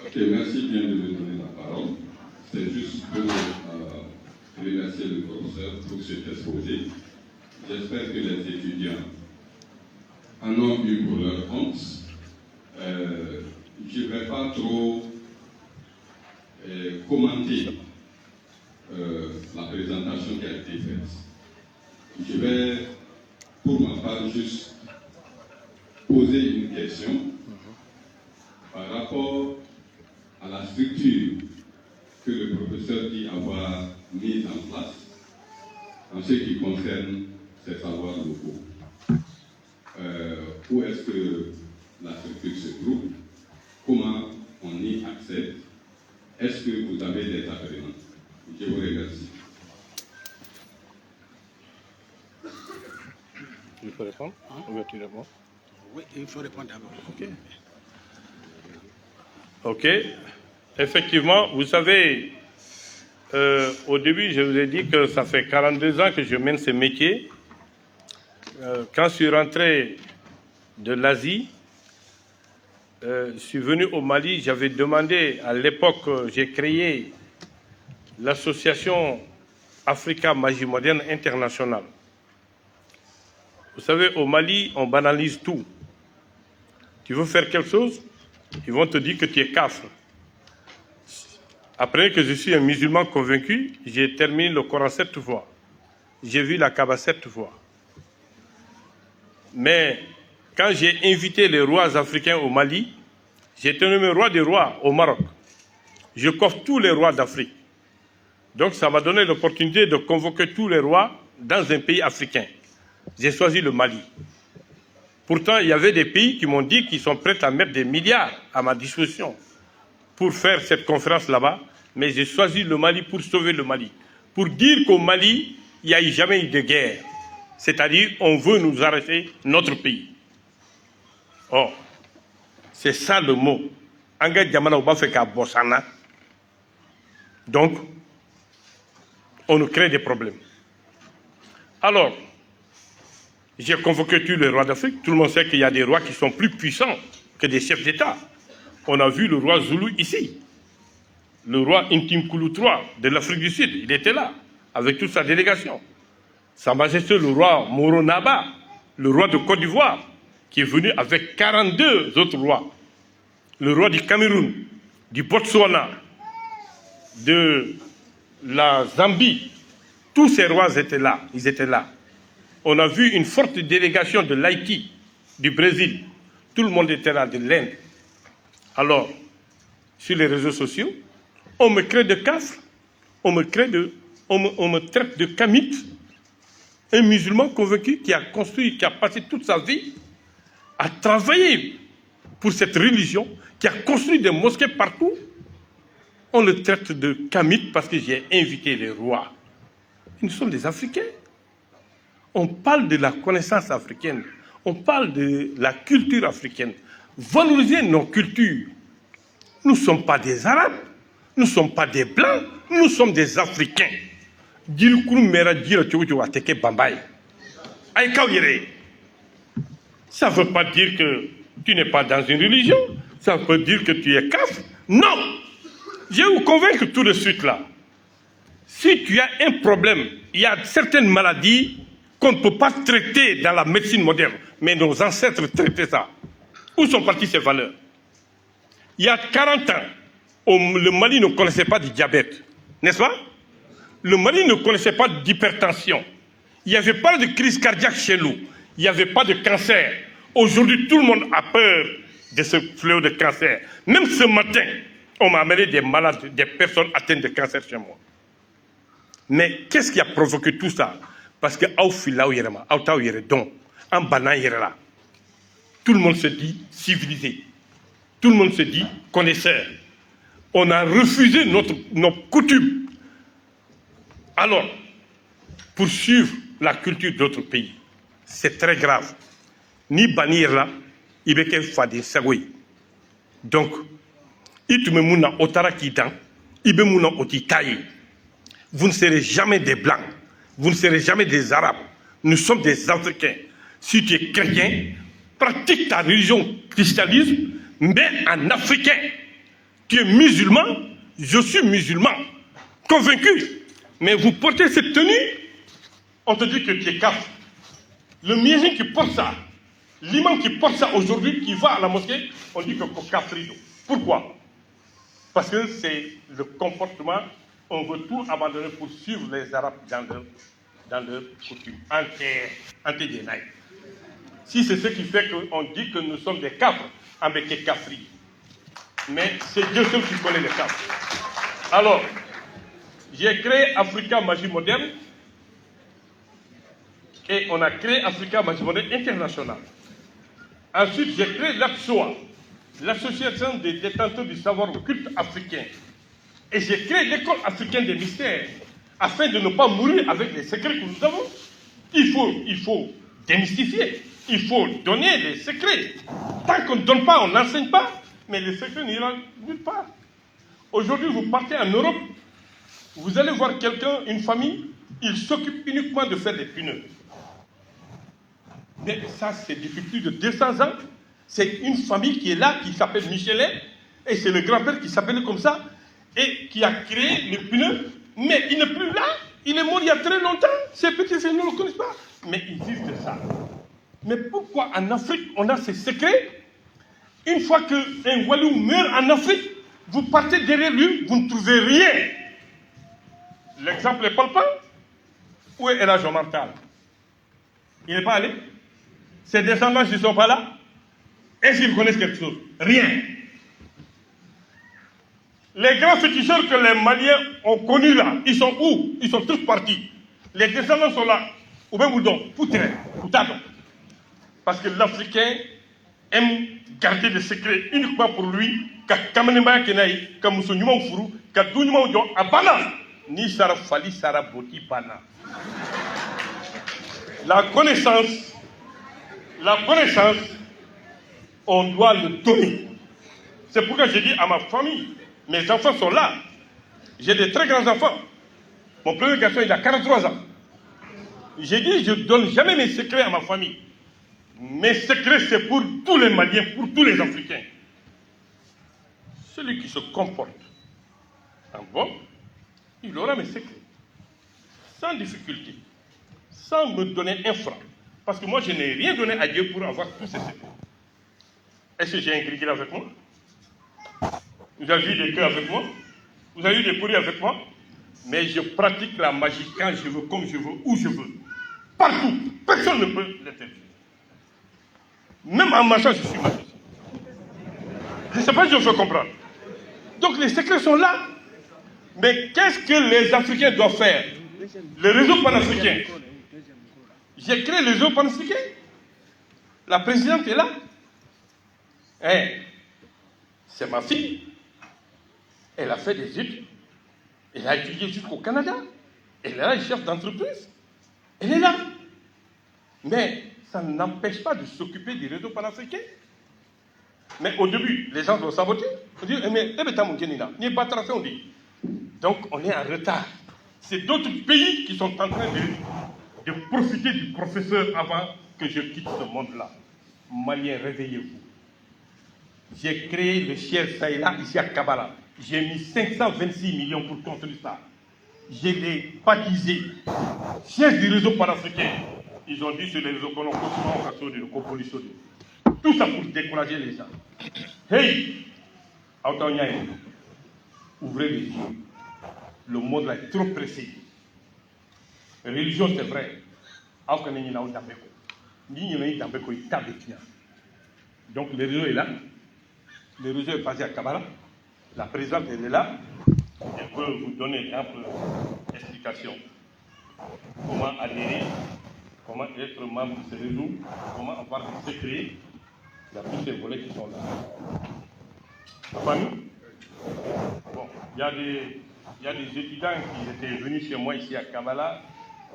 Ok, merci bien de me donner la parole. C'est juste pour remercier le professeur pour cet exposé. J'espère que les étudiants en ont eu pour leur compte. Je ne vais pas trop commenter la présentation qui a été faite. Je vais, pour ma part, juste poser une question par rapport à la structure que le professeur dit avoir mise en place en ce qui concerne ces savoirs locaux. Où est-ce que la structure se trouve? Comment on y accède? Est-ce que vous avez des agréments? Je vous remercie. Il faut répondre? Ou tu réponds? Oui, il faut répondre d'abord. Ok. Effectivement, vous savez, au début, je vous ai dit que ça fait 42 ans que je mène ce métier. Quand je suis rentré de l'Asie, je suis venu au Mali, j'avais demandé, à l'époque, j'ai créé l'association Africa Magie Moderne Internationale. Vous savez, au Mali, on banalise tout. Tu veux faire quelque chose, ils vont te dire que tu es kafir. Après que je suis un musulman convaincu, j'ai terminé le Coran 7 fois. J'ai vu la Kaaba 7 fois. Mais quand j'ai invité les rois africains au Mali, j'ai été nommé roi des rois au Maroc. Je coffre tous les rois d'Afrique. Donc ça m'a donné l'opportunité de convoquer tous les rois dans un pays africain. J'ai choisi le Mali. Pourtant, il y avait des pays qui m'ont dit qu'ils sont prêts à mettre des milliards à ma disposition pour faire cette conférence là-bas. Mais j'ai choisi le Mali pour sauver le Mali. Pour dire qu'au Mali, il n'y a jamais eu de guerre. C'est-à-dire, on veut nous arrêter notre pays. Oh, c'est ça le mot. Donc, on nous crée des problèmes. Alors, j'ai convoqué tous les rois d'Afrique. Tout le monde sait qu'il y a des rois qui sont plus puissants que des chefs d'État. On a vu le roi Zoulou ici. Le roi Intimkoulou III de l'Afrique du Sud, il était là, avec toute sa délégation. Sa Majesté le roi Moronaba, le roi de Côte d'Ivoire, qui est venu avec 42 autres rois. Le roi du Cameroun, du Botswana, de la Zambie, tous ces rois étaient là, ils étaient là. On a vu une forte délégation de l'Haïti, du Brésil, tout le monde était là, de l'Inde. Alors, sur les réseaux sociaux, on me crée de kafir, on me traite de kamite, un musulman convaincu qui a construit, qui a passé toute sa vie à travailler pour cette religion, qui a construit des mosquées partout. On le traite de kamite parce que j'ai invité les rois. Nous sommes des Africains. On parle de la connaissance africaine, on parle de la culture africaine. Valoriser nos cultures. Nous ne sommes pas des Arabes, Nous ne sommes pas des Blancs, nous sommes des Africains. Ça ne veut pas dire que tu n'es pas dans une religion, ça veut dire que tu es kaf. Non! Je vais vous convaincre tout de suite là. Si tu as un problème, il y a certaines maladies qu'on ne peut pas traiter dans la médecine moderne, mais nos ancêtres traitaient ça. Où sont parties ces valeurs? Il y a 40 ans, le Mali ne connaissait pas du diabète, n'est-ce pas? Le Mali ne connaissait pas d'hypertension. Il n'y avait pas de crise cardiaque chez nous. Il n'y avait pas de cancer. Aujourd'hui, tout le monde a peur de ce fléau de cancer. Même ce matin, on m'a amené des malades, des personnes atteintes de cancer chez moi. Mais qu'est-ce qui a provoqué tout ça? Parce que tout le monde se dit civilisé. Tout le monde se dit connaisseur. On a refusé nos coutumes. Alors, pour suivre la culture d'autres pays, c'est très grave. Ni bannir là, il veut qu'elle fasse des sagouilles. Donc, vous ne serez jamais des Blancs, vous ne serez jamais des Arabes. Nous sommes des Africains. Si tu es chrétien, pratique ta religion christianisme, mais en africain. Tu es musulman, je suis musulman, convaincu. Mais vous portez cette tenue, on te dit que tu es kaf. Le muezzin qui porte ça, l'imam qui porte ça aujourd'hui, qui va à la mosquée, on dit que c'est kafrido. Pourquoi? Parce que c'est le comportement, on veut tout abandonner pour suivre les Arabes dans leur coutume. Anté-dénaï. Si c'est ce qui fait qu'on dit que nous sommes des kafres, avec des kafris. Mais c'est Dieu seul qui connaît les kafres. Alors, j'ai créé Africa Magie Moderne et on a créé Africa Magie Moderne International. Ensuite, j'ai créé l'APSOA, l'Association des détenteurs du savoir occulte africain. Et j'ai créé l'école africaine des mystères afin de ne pas mourir avec les secrets que nous avons. Il faut démystifier, il faut donner les secrets. Tant qu'on ne donne pas, on n'enseigne pas, mais les secrets n'iront nulle part. Aujourd'hui, vous partez en Europe, vous allez voir quelqu'un, une famille, il s'occupe uniquement de faire des pneus. Mais ça, c'est depuis plus de 200 ans. C'est une famille qui est là, qui s'appelle Michelin, et c'est le grand-père qui s'appelle comme ça, et qui a créé les pneus, mais il n'est plus là. Il est mort il y a très longtemps. Ses petits-fils ne le connaissent pas. Mais ils vivent de ça. Mais pourquoi en Afrique, on a ces secrets? Une fois qu'un Walou meurt en Afrique, vous partez derrière lui, vous ne trouvez rien. L'exemple est palpable. Où est Elhadj Omar Tall? Il n'est pas allé? Ses descendants ne sont pas là? Est-ce qu'ils connaissent quelque chose? Rien. Les grands féticheurs que les Maliens ont connus là, ils sont où? Ils sont tous partis. Les descendants sont là. Ou bien Boudon, Poutre, Poutado. Parce que l'Africain aime garder des secrets uniquement pour lui. Kamenema Kenaï, Kamuso Nyuma Furu, Kadounyuma Ojo, Abana. Ni Sara Fali, Sara Boti Bana. La connaissance, on doit le donner. C'est pourquoi j'ai dit à ma famille, mes enfants sont là. J'ai des très grands enfants. Mon premier garçon, il a 43 ans. J'ai dit, je ne donne jamais mes secrets à ma famille. Mes secrets, c'est pour tous les Maliens, pour tous les Africains. Celui qui se comporte en bon, il aura mes secrets. Sans difficulté. Sans me donner un franc. Parce que moi, je n'ai rien donné à Dieu pour avoir tous ces secrets. Est-ce que j'ai un gris avec moi? Vous avez eu des cœurs avec moi? Vous avez eu des courriers avec moi? Mais je pratique la magie quand je veux, comme je veux, où je veux. Partout. Personne ne peut l'interdire. Même en marchant, je suis magicien. Je ne sais pas si je veux comprendre. Donc les secrets sont là. Mais qu'est-ce que les Africains doivent faire? Le réseau panafricain. J'ai créé le réseau panafricain. La présidente est là. C'est ma fille. Elle a fait des études. Elle a étudié jusqu'au Canada. Elle est là, chef d'entreprise. Elle est là. Mais ça n'empêche pas de s'occuper du réseau panafricain. Mais au début, les gens vont saboter. On dit, mais n'y pas tracé, on dit. Donc, on est en retard. C'est d'autres pays qui sont en train de profiter du professeur avant que je quitte ce monde-là. Maliens, réveillez-vous. J'ai créé le siège Saïla ici à Kabbalah. J'ai mis 526 millions pour construire ça. Je l'ai baptisé siège du réseau panafricain. Ils ont dit sur les réseaux qu'on a de copolition. Tout ça pour décourager les gens. Hey, ouvrez les yeux. Le monde là est trop pressé. Religion, c'est vrai. Donc le réseau est là. Le réseau est basé à Kabbalah. La présidente est là. Elle peut vous donner ample explication. Comment adhérer, comment être membre de ce réseau, comment avoir des secrets. Il y a tous ces volets qui sont là. Famille. Bon, il y a des étudiants qui étaient venus chez moi ici à Kabbalah.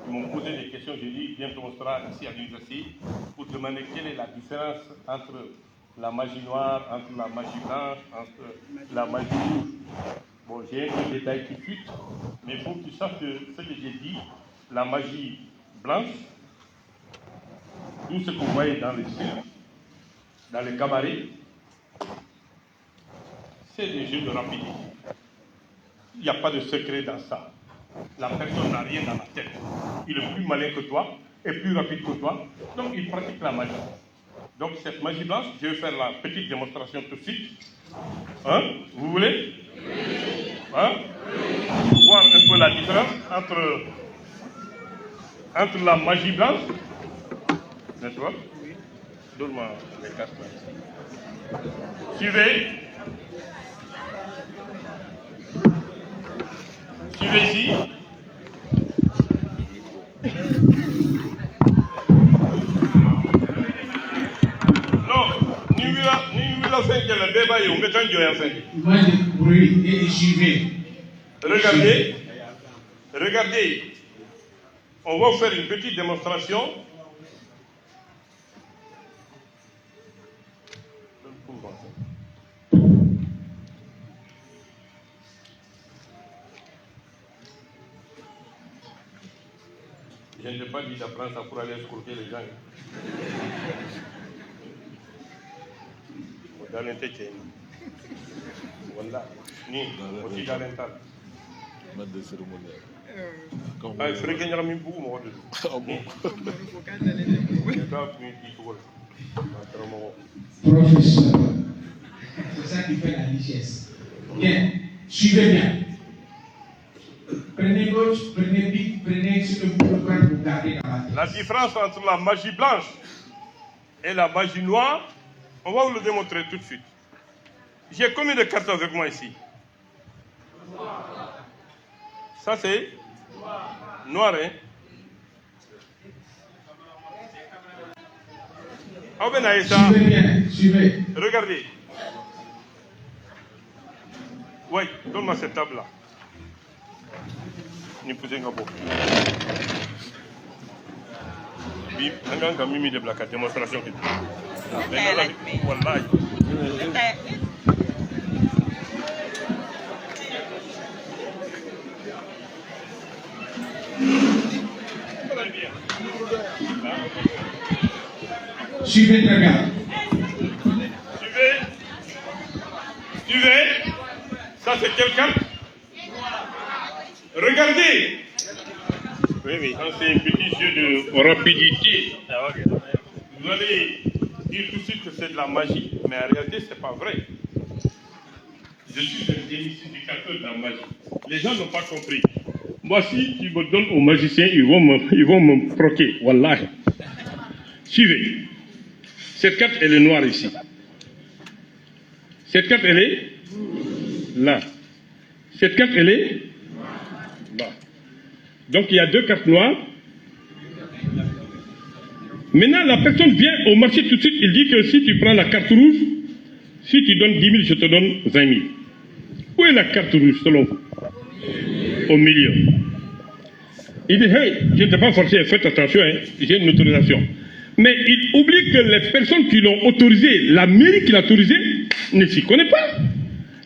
Ils m'ont posé des questions. J'ai dit, bientôt on sera ici à l'université pour demander quelle est la différence entre la magie noire, entre la magie blanche, entre la magie rouge. Bon, j'ai un peu de détails tout de suite, mais il faut que tu saches que ce que j'ai dit, la magie blanche, tout ce que vous voyez dans les cirques, dans les cabarets, c'est des jeux de rapidité. Il n'y a pas de secret dans ça. La personne n'a rien dans la tête. Il est plus malin que toi, et plus rapide que toi, donc il pratique la magie. Donc cette magie blanche, je vais faire la petite démonstration tout de suite. Hein? Vous voulez? Hein? Voir un peu la différence entre la magie blanche, n'est-ce pas? Donne-moi les cartes là. Suivez. Suivez ici. Moi, et suivez. Regardez. Regardez. On va vous faire une petite démonstration. Je ne t'ai pas dit d'apprendre ça pour aller escroquer les gens. Voilà. Ni, aussi dans l'intal. Mode de cérémonial. Ah, il faudrait qu'il y ait un peu moi. Ah bon? Professeur, c'est ça qui fait la richesse. Bien, suivez bien. Prenez gauche, prenez pique, prenez ce que vous pouvez pour garder dans la tête. La différence entre la magie blanche et la magie noire, on va vous le démontrer tout de suite. J'ai combien de cartes avec moi ici? Ça c'est noir, hein? Suivez bien, suivez. Regardez. Oui, donne-moi cette table-là. Nous posons un peu. Oui, on a mis des blagues à démonstration. Voilà. Suivez très bien. Suivez. Ça c'est quelqu'un. Regardez. Oui. Ça c'est un petit jeu de rapidité. Vous allez dire tout de suite que c'est de la magie. Mais en réalité, ce n'est pas vrai. Je suis un démystificateur de la magie. Les gens n'ont pas compris. Moi, si tu me donnes aux magiciens, ils vont me croquer. Wallah. Suivez. Cette carte, elle est noire ici. Cette carte, elle est là. Cette carte, elle est là. Donc, il y a deux cartes noires. Maintenant, la personne vient au marché tout de suite. Il dit que si tu prends la carte rouge, si tu donnes 10 000, je te donne 20 000. Où est la carte rouge, selon vous? Au milieu. Il dit, hey, je ne t'ai pas forcé, faites attention, hein, j'ai une autorisation. Mais il oublie que les personnes qui l'ont autorisé, la mairie qui l'a autorisé, ne s'y connaît pas.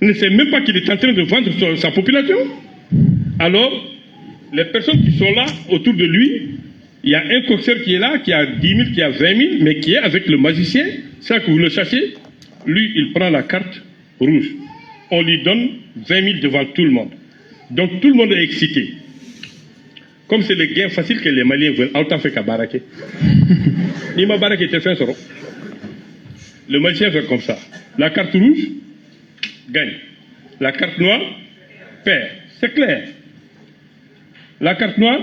Ne sait même pas qu'il est en train de vendre sa population. Alors, les personnes qui sont là autour de lui, il y a un coxeur qui est là, qui a 10 000, qui a 20 000, mais qui est avec le magicien, ça que vous le cherchez. Lui, il prend la carte rouge. On lui donne 20 000 devant tout le monde. Donc tout le monde est excité. Comme c'est le gain facile que les Maliens veulent, autant fait qu'à baraquer. Nima baraquer te fait un Le magicien fait comme ça. La carte rouge gagne. La carte noire perd. C'est clair. La carte noire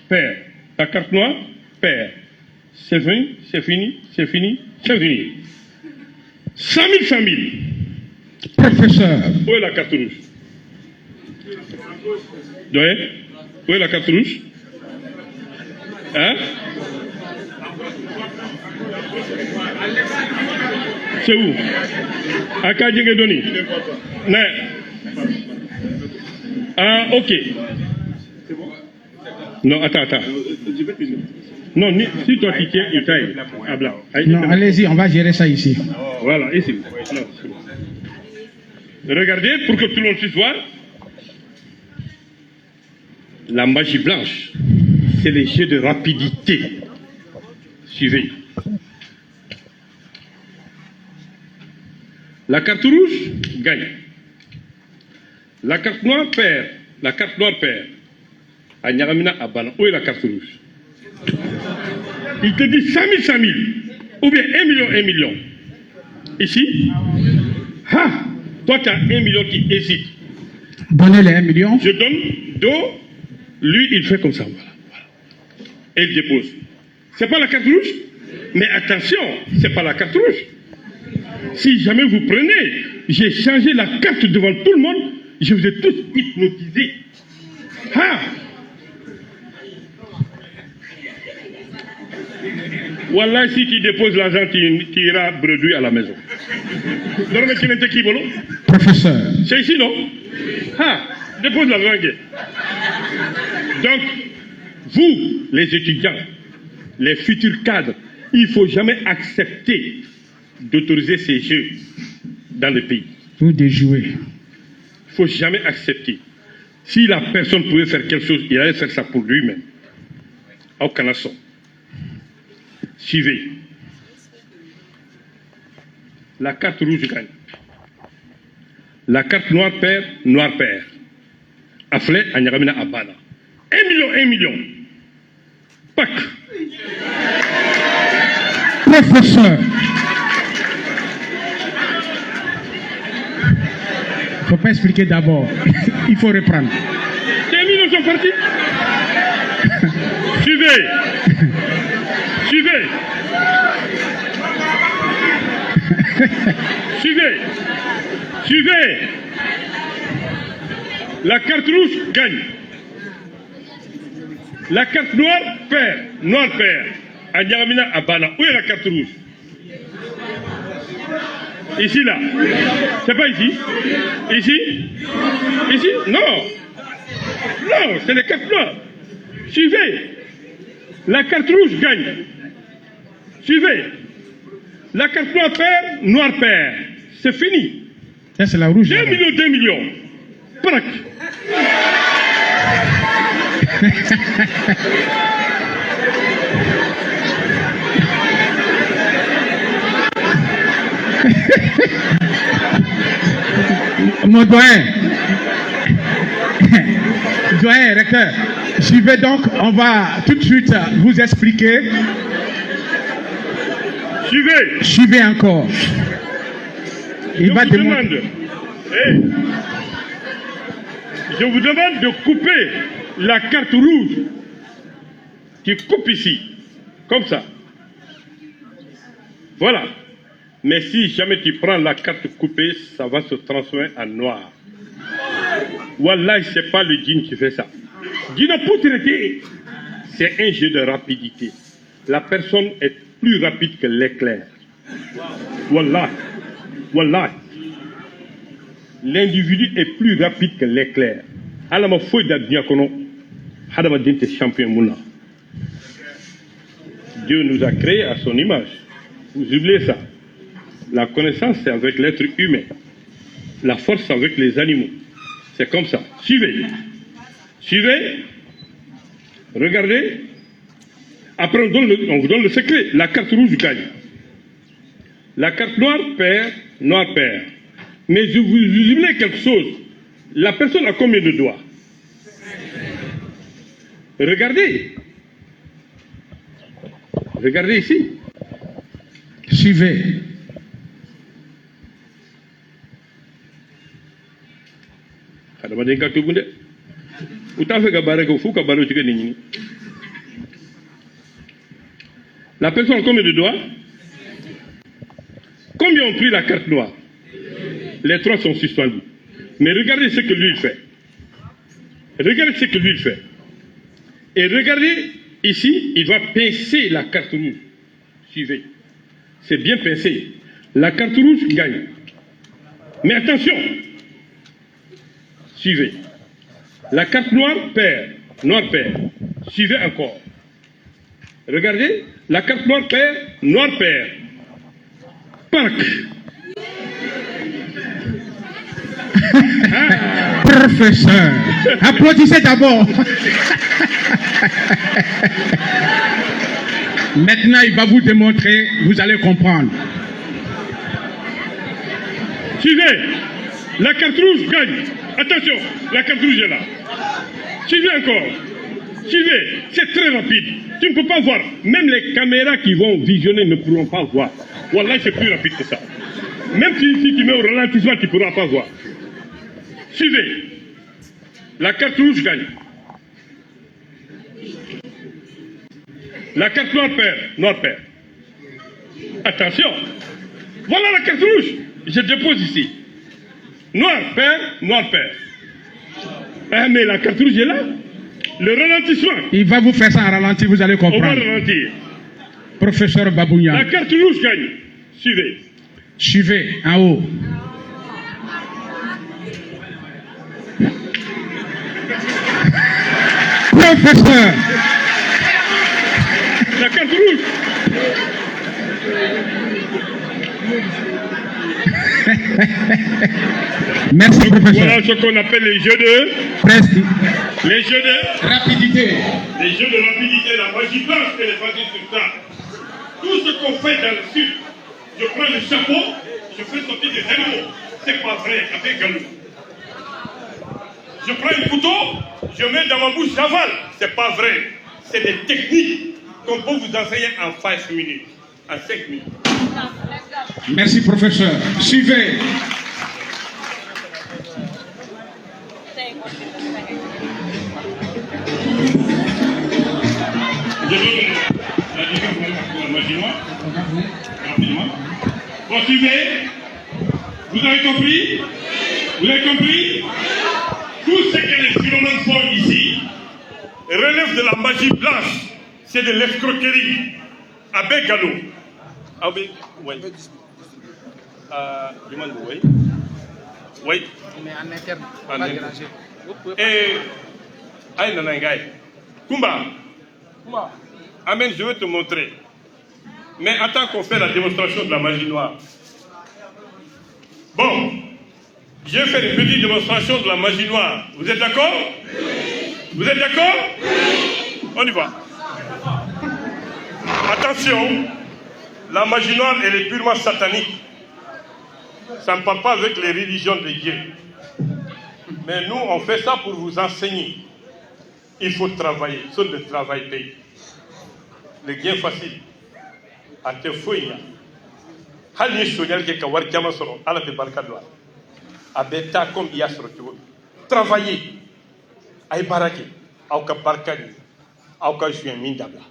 perd. La carte noire perd. C'est fini, c'est fini, c'est fini, c'est fini. 100 000, 100 000. Professeur. Où est la carte rouge? Doyen, où est la carte rouge? Hein? C'est où? À Kadjengedoni. Ah, ok. Non, attends. Non, si toi tu tiens, il taille. Ah, blanc. Non, allez-y, on va gérer ça ici. Voilà, ici. Non, regardez pour que tout le monde puisse voir. La magie blanche, c'est les jeux de rapidité. Suivez. La carte rouge gagne. La carte noire perd. La carte noire perd. À Nyaramina Abana, où est la carte rouge? Il te dit 100 000, 100 000. Ou bien 1 million, 1 million. Ici, ah, toi tu as 1 million qui hésite. Donnez les 1 million. Je donne d'eau, lui il fait comme ça. Voilà. Et il dépose. C'est pas la carte rouge? Mais attention, c'est pas la carte rouge. Si jamais vous prenez, j'ai changé la carte devant tout le monde, je vous ai tous hypnotisés. Ah! Voilà, si tu déposes l'argent, tu iras bredouille à la maison. Professeur. C'est ici, non? Ah, dépose l'argent. Donc, vous, les étudiants, les futurs cadres, il ne faut jamais accepter d'autoriser ces jeux dans le pays. Vous déjouez. Il ne faut jamais accepter. Si la personne pouvait faire quelque chose, il allait faire ça pour lui-même. Au Canasson. Suivez. La carte rouge gagne. La carte noire perd, noir perd. Afflé à Nyaramina Abana. 1 million, 1 million. Pac. Professeur. Il ne faut pas expliquer d'abord. Il faut reprendre. Les millions sont partis. Suivez. Suivez. Suivez. Suivez. La carte rouge gagne. La carte noire perd. Noir perd. À Nyaramina Abana. Où est la carte rouge? Ici, là. C'est pas ici? Ici? Ici? Non. Non, c'est les cartes noires. Suivez. La carte rouge gagne. Suivez. La carte noire perd, noir perd. C'est fini. Ça, c'est la rouge. 2 millions, 2 millions. Prac. Mon doyen, recteur, j'y vais donc, on va tout de suite vous expliquer. Suivez. Suivez encore. Je vous demande de couper la carte rouge. Tu coupes ici, comme ça. Voilà. Mais si jamais tu prends la carte coupée, ça va se transformer en noir. Wallah, c'est pas le djinn qui fait ça. Djinn pour traiter, c'est un jeu de rapidité. La personne est plus rapide que l'éclair. Wallah. Wallah. L'individu est plus rapide que l'éclair. Alama foi d'adnia kono. Hadama dente champion mouna. Dieu nous a créés à son image. Vous oubliez ça. La connaissance, c'est avec l'être humain. La force, c'est avec les animaux. C'est comme ça. Suivez. Suivez. Regardez. Après, on vous donne le secret. La carte rouge gagne. La carte noire perd, noir perd. Mais je vous oubliez quelque chose. La personne a combien de doigts? Regardez. Regardez ici. Suivez. La personne a combien de doigts? Combien ont pris la carte noire? Les 3 sont suspendus. Mais regardez ce que lui il fait. Regardez ce que lui il fait. Et regardez, ici, il va pincer la carte rouge. Suivez. C'est bien pincé. La carte rouge gagne. Mais attention. Suivez. La carte noire perd. Noir perd. Suivez encore. Regardez. La carte noire perd. Noir perd. Parc. Professeur, applaudissez d'abord. Maintenant, il va vous démontrer, vous allez comprendre. Suivez. La carte rouge gagne. Attention, la carte rouge est là. Suivez encore. Suivez. C'est très rapide. Tu ne peux pas voir. Même les caméras qui vont visionner ne pourront pas voir. Voilà, c'est plus rapide que ça. Même si tu mets au ralentissement, tu ne pourras pas voir. Suivez. La carte rouge gagne. La carte noire perd. Noir perd. Attention. Voilà la carte rouge. Je dépose ici. Noir perd. Noir perd. Ah, mais la carte rouge est là. Le ralentissement. Il va vous faire ça en ralenti, vous allez comprendre. On va ralentir. Professeur Babounia. La carte rouge gagne. Suivez. Suivez, en haut. Professeur. La carte rouge. Merci, professeur. Voilà ce qu'on appelle les jeux de... Les jeux de... Rapidité. Les jeux de rapidité, la magie blanche que les basée sur ça. Tout ce qu'on fait dans le sud, je prends le chapeau, je fais sortir des animaux. C'est pas vrai, avec galop. Je prends un couteau, je mets dans ma bouche, j'avale. C'est pas vrai. C'est des techniques qu'on peut vous enseigner en 5 minutes, en 5 minutes. Merci, professeur. Suivez. Je donne la différence pour la magie noire. Rapidement. Bon, suivez. Vous avez compris? Vous avez compris? Tout ce que les philomènes font ici relève de la magie blanche. C'est de l'escroquerie. Avec galop. Avec, oui. Demande, oui. Oui. Mais en interne, pas déranger. Et, aïe, nanangaï. Kumba. Amen, je vais te montrer. Mais attends qu'on fait la démonstration de la magie noire. Bon, je vais faire une petite démonstration de la magie noire. Vous êtes d'accord? Oui. Vous êtes d'accord? Oui. On y va. Attention, la magie noire, elle est purement satanique. Ça ne parle pas avec les religions de Dieu. Mais nous, on fait ça pour vous enseigner. Il faut travailler. C'est le travail payé. Le gain facile. À te fouiller. Hal ni soñal ke ka war jama soro ala be barka do abeta comme ya soro to travailler ay barake aw ka barka ni aw ka juin min dabla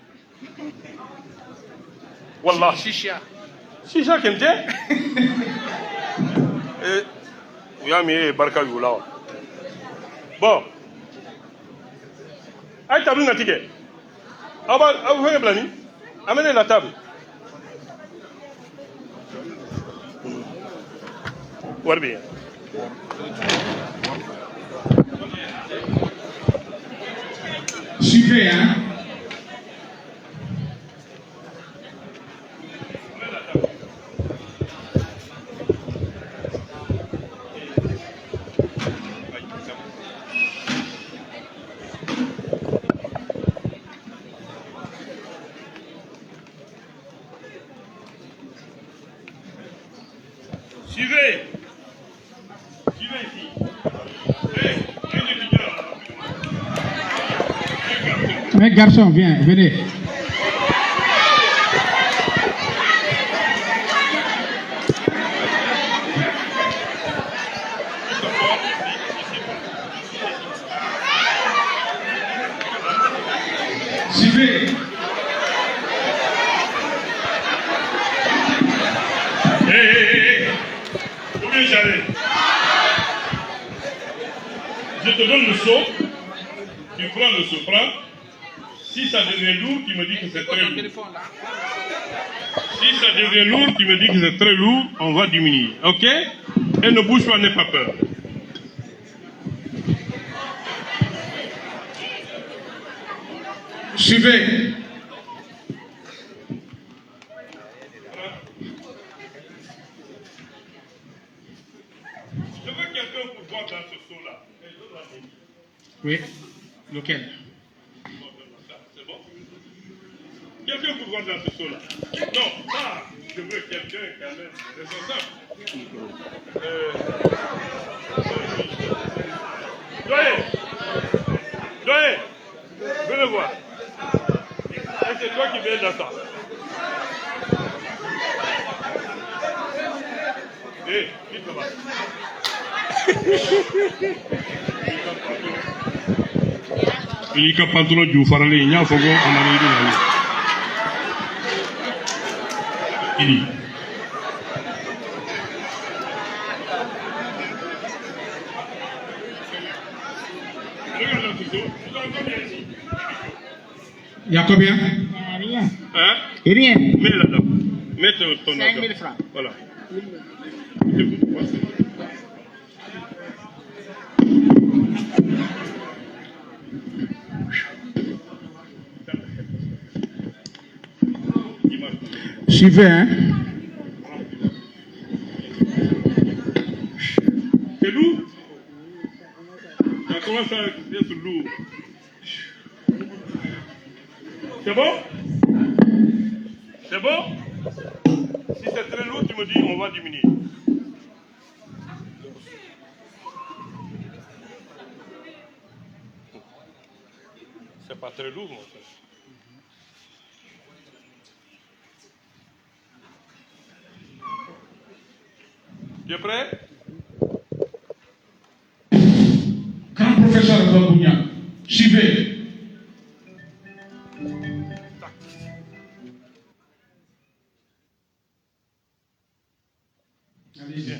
wallah shisha kemte ya mi barka yula bon ay tablu na tige aba aw fe blani amenez la table. Bien. Suivez, hein. Suivez. Suivez ici. Un étudiant. Un garçon, viens, venez. Suivez. Hé. Combien j'allais? Je te donne le seau. Tu prends le seau, prends. Si ça devient lourd, tu me dis que c'est très lourd. Si ça devient lourd, tu me dis que c'est très lourd, on va diminuer. Ok? Et ne bouge pas, n'aie pas peur. Suivez. Je veux quelqu'un pour voir dans ce seau-là. Oui. Lequel? C'est bon? Quelqu'un pour voir dans ce seau-là. Non, pas. Je veux quelqu'un quand même responsable. Doyen, venez voir. Et c'est toi qui viens dans ça. Hé, vite là-bas. Il y a pas trop de farler, il y a faut qu'on arrive là. Il Il y a combien? Rien. Hein? Rien. Mets là-dedans. Mets ton 5 000 francs. Voilà. Suivez, hein? C'est lourd? Ça commence à être lourd. C'est bon? C'est bon? Si c'est très lourd, tu me dis on va diminuer. C'est pas très lourd, mon frère. Tu es prêt? Grand professeur Babounia, suivez. Allez-y.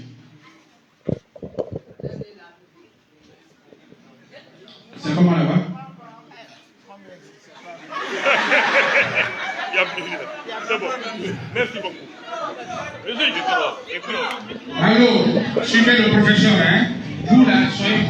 C'est comment là-bas? Il y a plus. C'est bon. Merci beaucoup. Vas-y, je te vois. Et puis, Allô, suivez le professeur, hein? Vous là, soyez.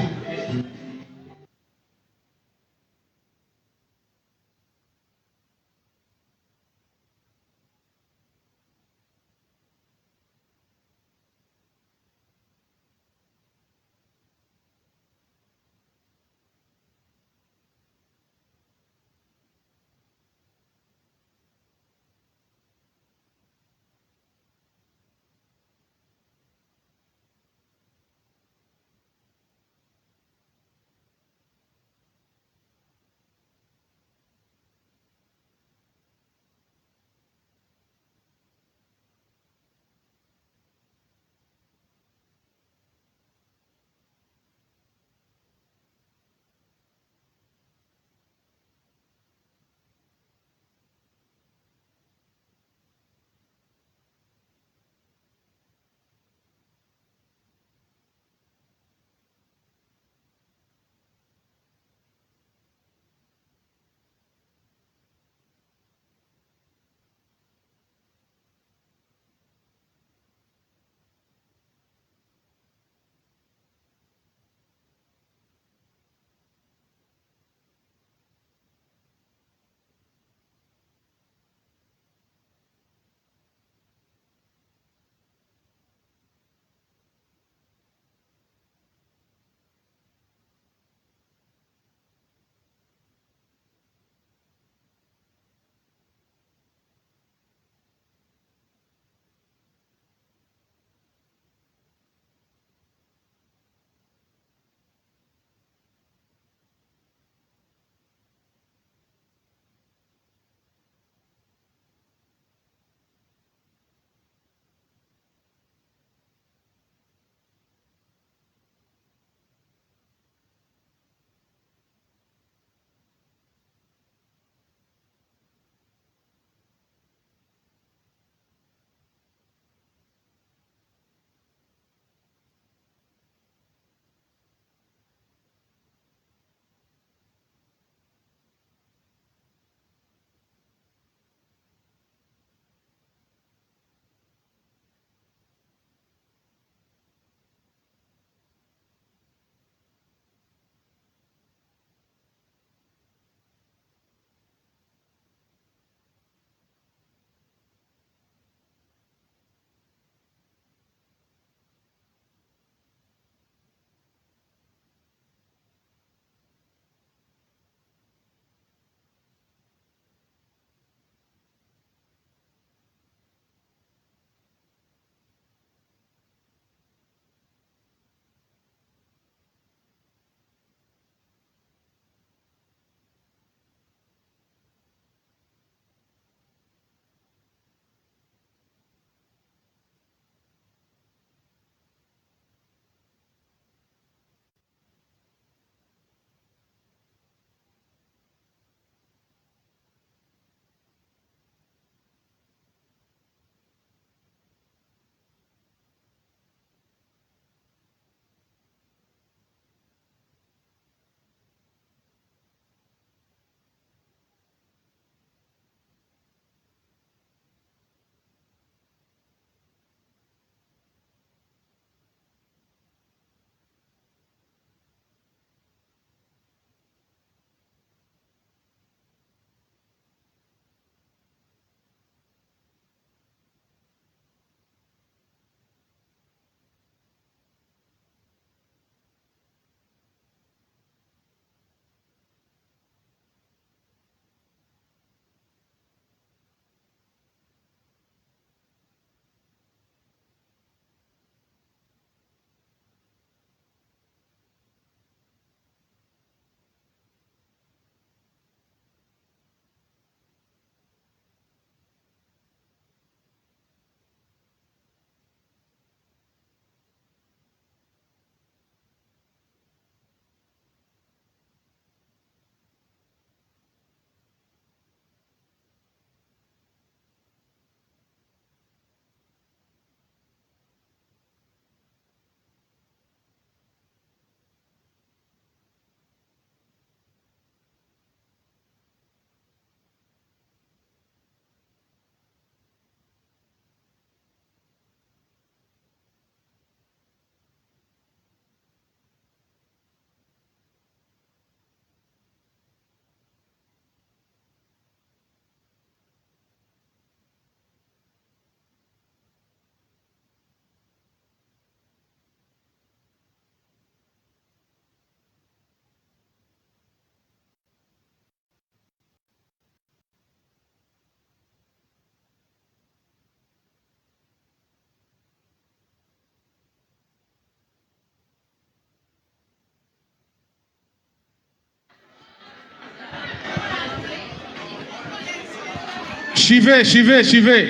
Suivez, suivez, suivez.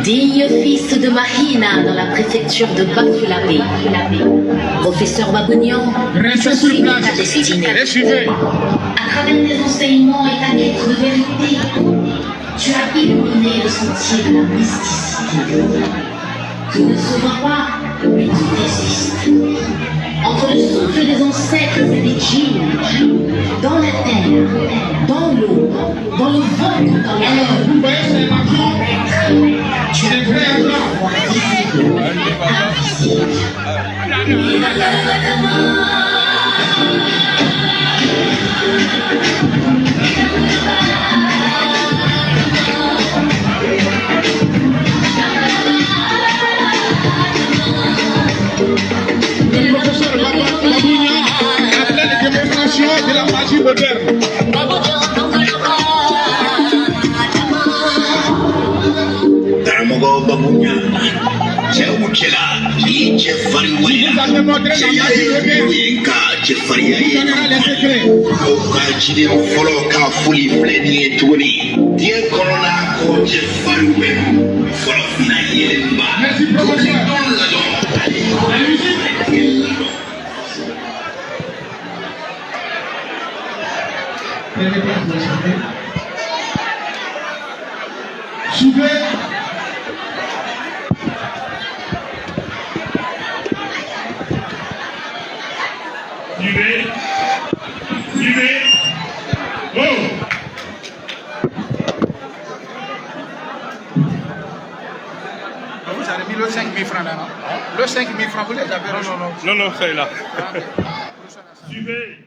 Digne fils de Mahina dans la préfecture de Bakulabé, professeur Babounian, Restez sur place. ta destinée. Et suivez. À travers tes enseignements et ta quête de vérité, tu as illuminé le sentier de la mysticité. Tu ne se vois pas, mais tu existes. Entre le souffle des ancêtres et des djinns, dans la terre, dans l'eau, dans le vent, dans l'air. Vous voyez ces marchands? Tu as C'est vrai, blanc. Le professeur Babounian appelait les démonstrations de la magie moderne. Daramogo Babunya, Chewchela, Jeffari Wayne, Cheyinka, Jeffari, Chidi Foloka, fully fled Tony, dear Corona, Jeffari Wayne, Folofina Yelimba, Suivez. Suivez. Suivez. Oh. Vous avez mis le 5 000 francs là, non? Le 5 000 francs, vous les avez reçus? Non, non, c'est là. Suivez.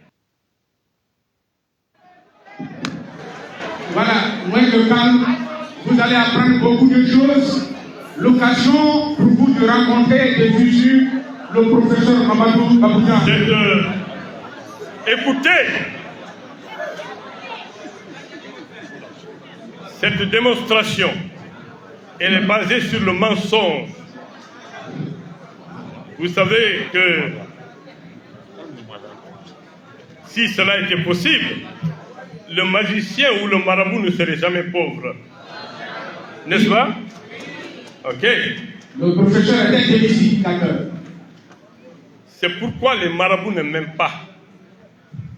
Voilà, loin de calme, vous allez apprendre beaucoup de choses. L'occasion pour vous de rencontrer et de suivre le professeur Mamadou Babounian. Écoutez, cette démonstration, elle est basée sur le mensonge. Vous savez que si cela était possible, le magicien ou le marabout ne serait jamais pauvre. N'est-ce pas? Ok. Le professeur était ici, d'accord. C'est pourquoi les marabouts ne m'aiment pas.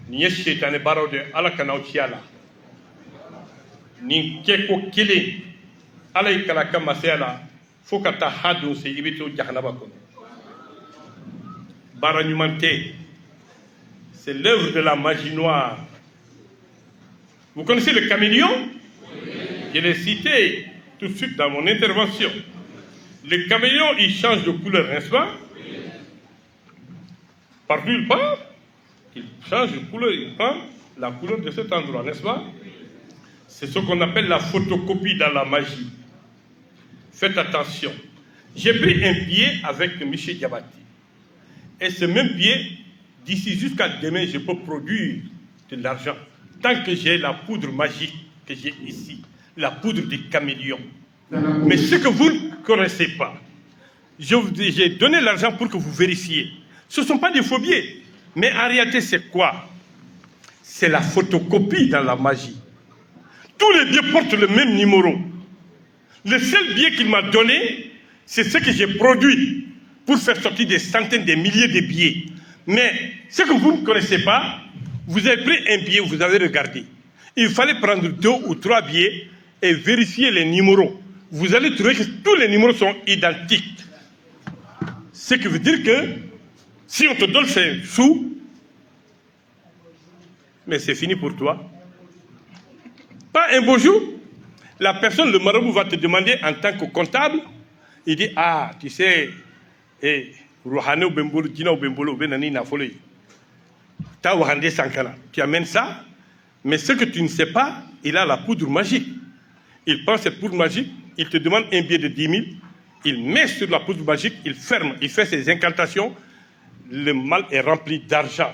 Ni shetane baro de ala kana utiala. Ni keko kile ala ikala kama sela fokata hadu se ibito jahanaba ko. Baranyumante. C'est l'œuvre de la magie noire. Vous connaissez le caméléon? Je l'ai cité tout de suite dans mon intervention. Le caméléon, il change de couleur, n'est-ce pas? Partout il part, il change de couleur, il prend la couleur de cet endroit, n'est-ce pas? C'est ce qu'on appelle la photocopie dans la magie. Faites attention. J'ai pris un billet avec M. Diabati. Et ce même billet, d'ici jusqu'à demain, je peux produire de l'argent. Tant que j'ai la poudre magique que j'ai ici, la poudre des caméléons. Mais ce que vous ne connaissez pas, j'ai donné l'argent pour que vous vérifiez. Ce ne sont pas des faux billets. Mais en réalité, c'est quoi? C'est la photocopie dans la magie. Tous les billets portent le même numéro. Le seul billet qu'il m'a donné, c'est ce que j'ai produit pour faire sortir des centaines, des milliers de billets. Mais ce que vous ne connaissez pas, vous avez pris un billet, vous avez regardé. Il fallait prendre 2 ou 3 billets et vérifier les numéros. Vous allez trouver que tous les numéros sont identiques. Ce qui veut dire que si on te donne ces sous, mais c'est fini pour toi. Pas un beau jour, la personne, le marabout va te demander en tant que comptable, il dit, ah, tu sais, tu amènes ça, mais ce que tu ne sais pas, il a la poudre magique. Il prend cette poudre magique, il te demande un billet de 10 000, il met sur la poutre magique, il ferme, il fait ses incantations, le mal est rempli d'argent.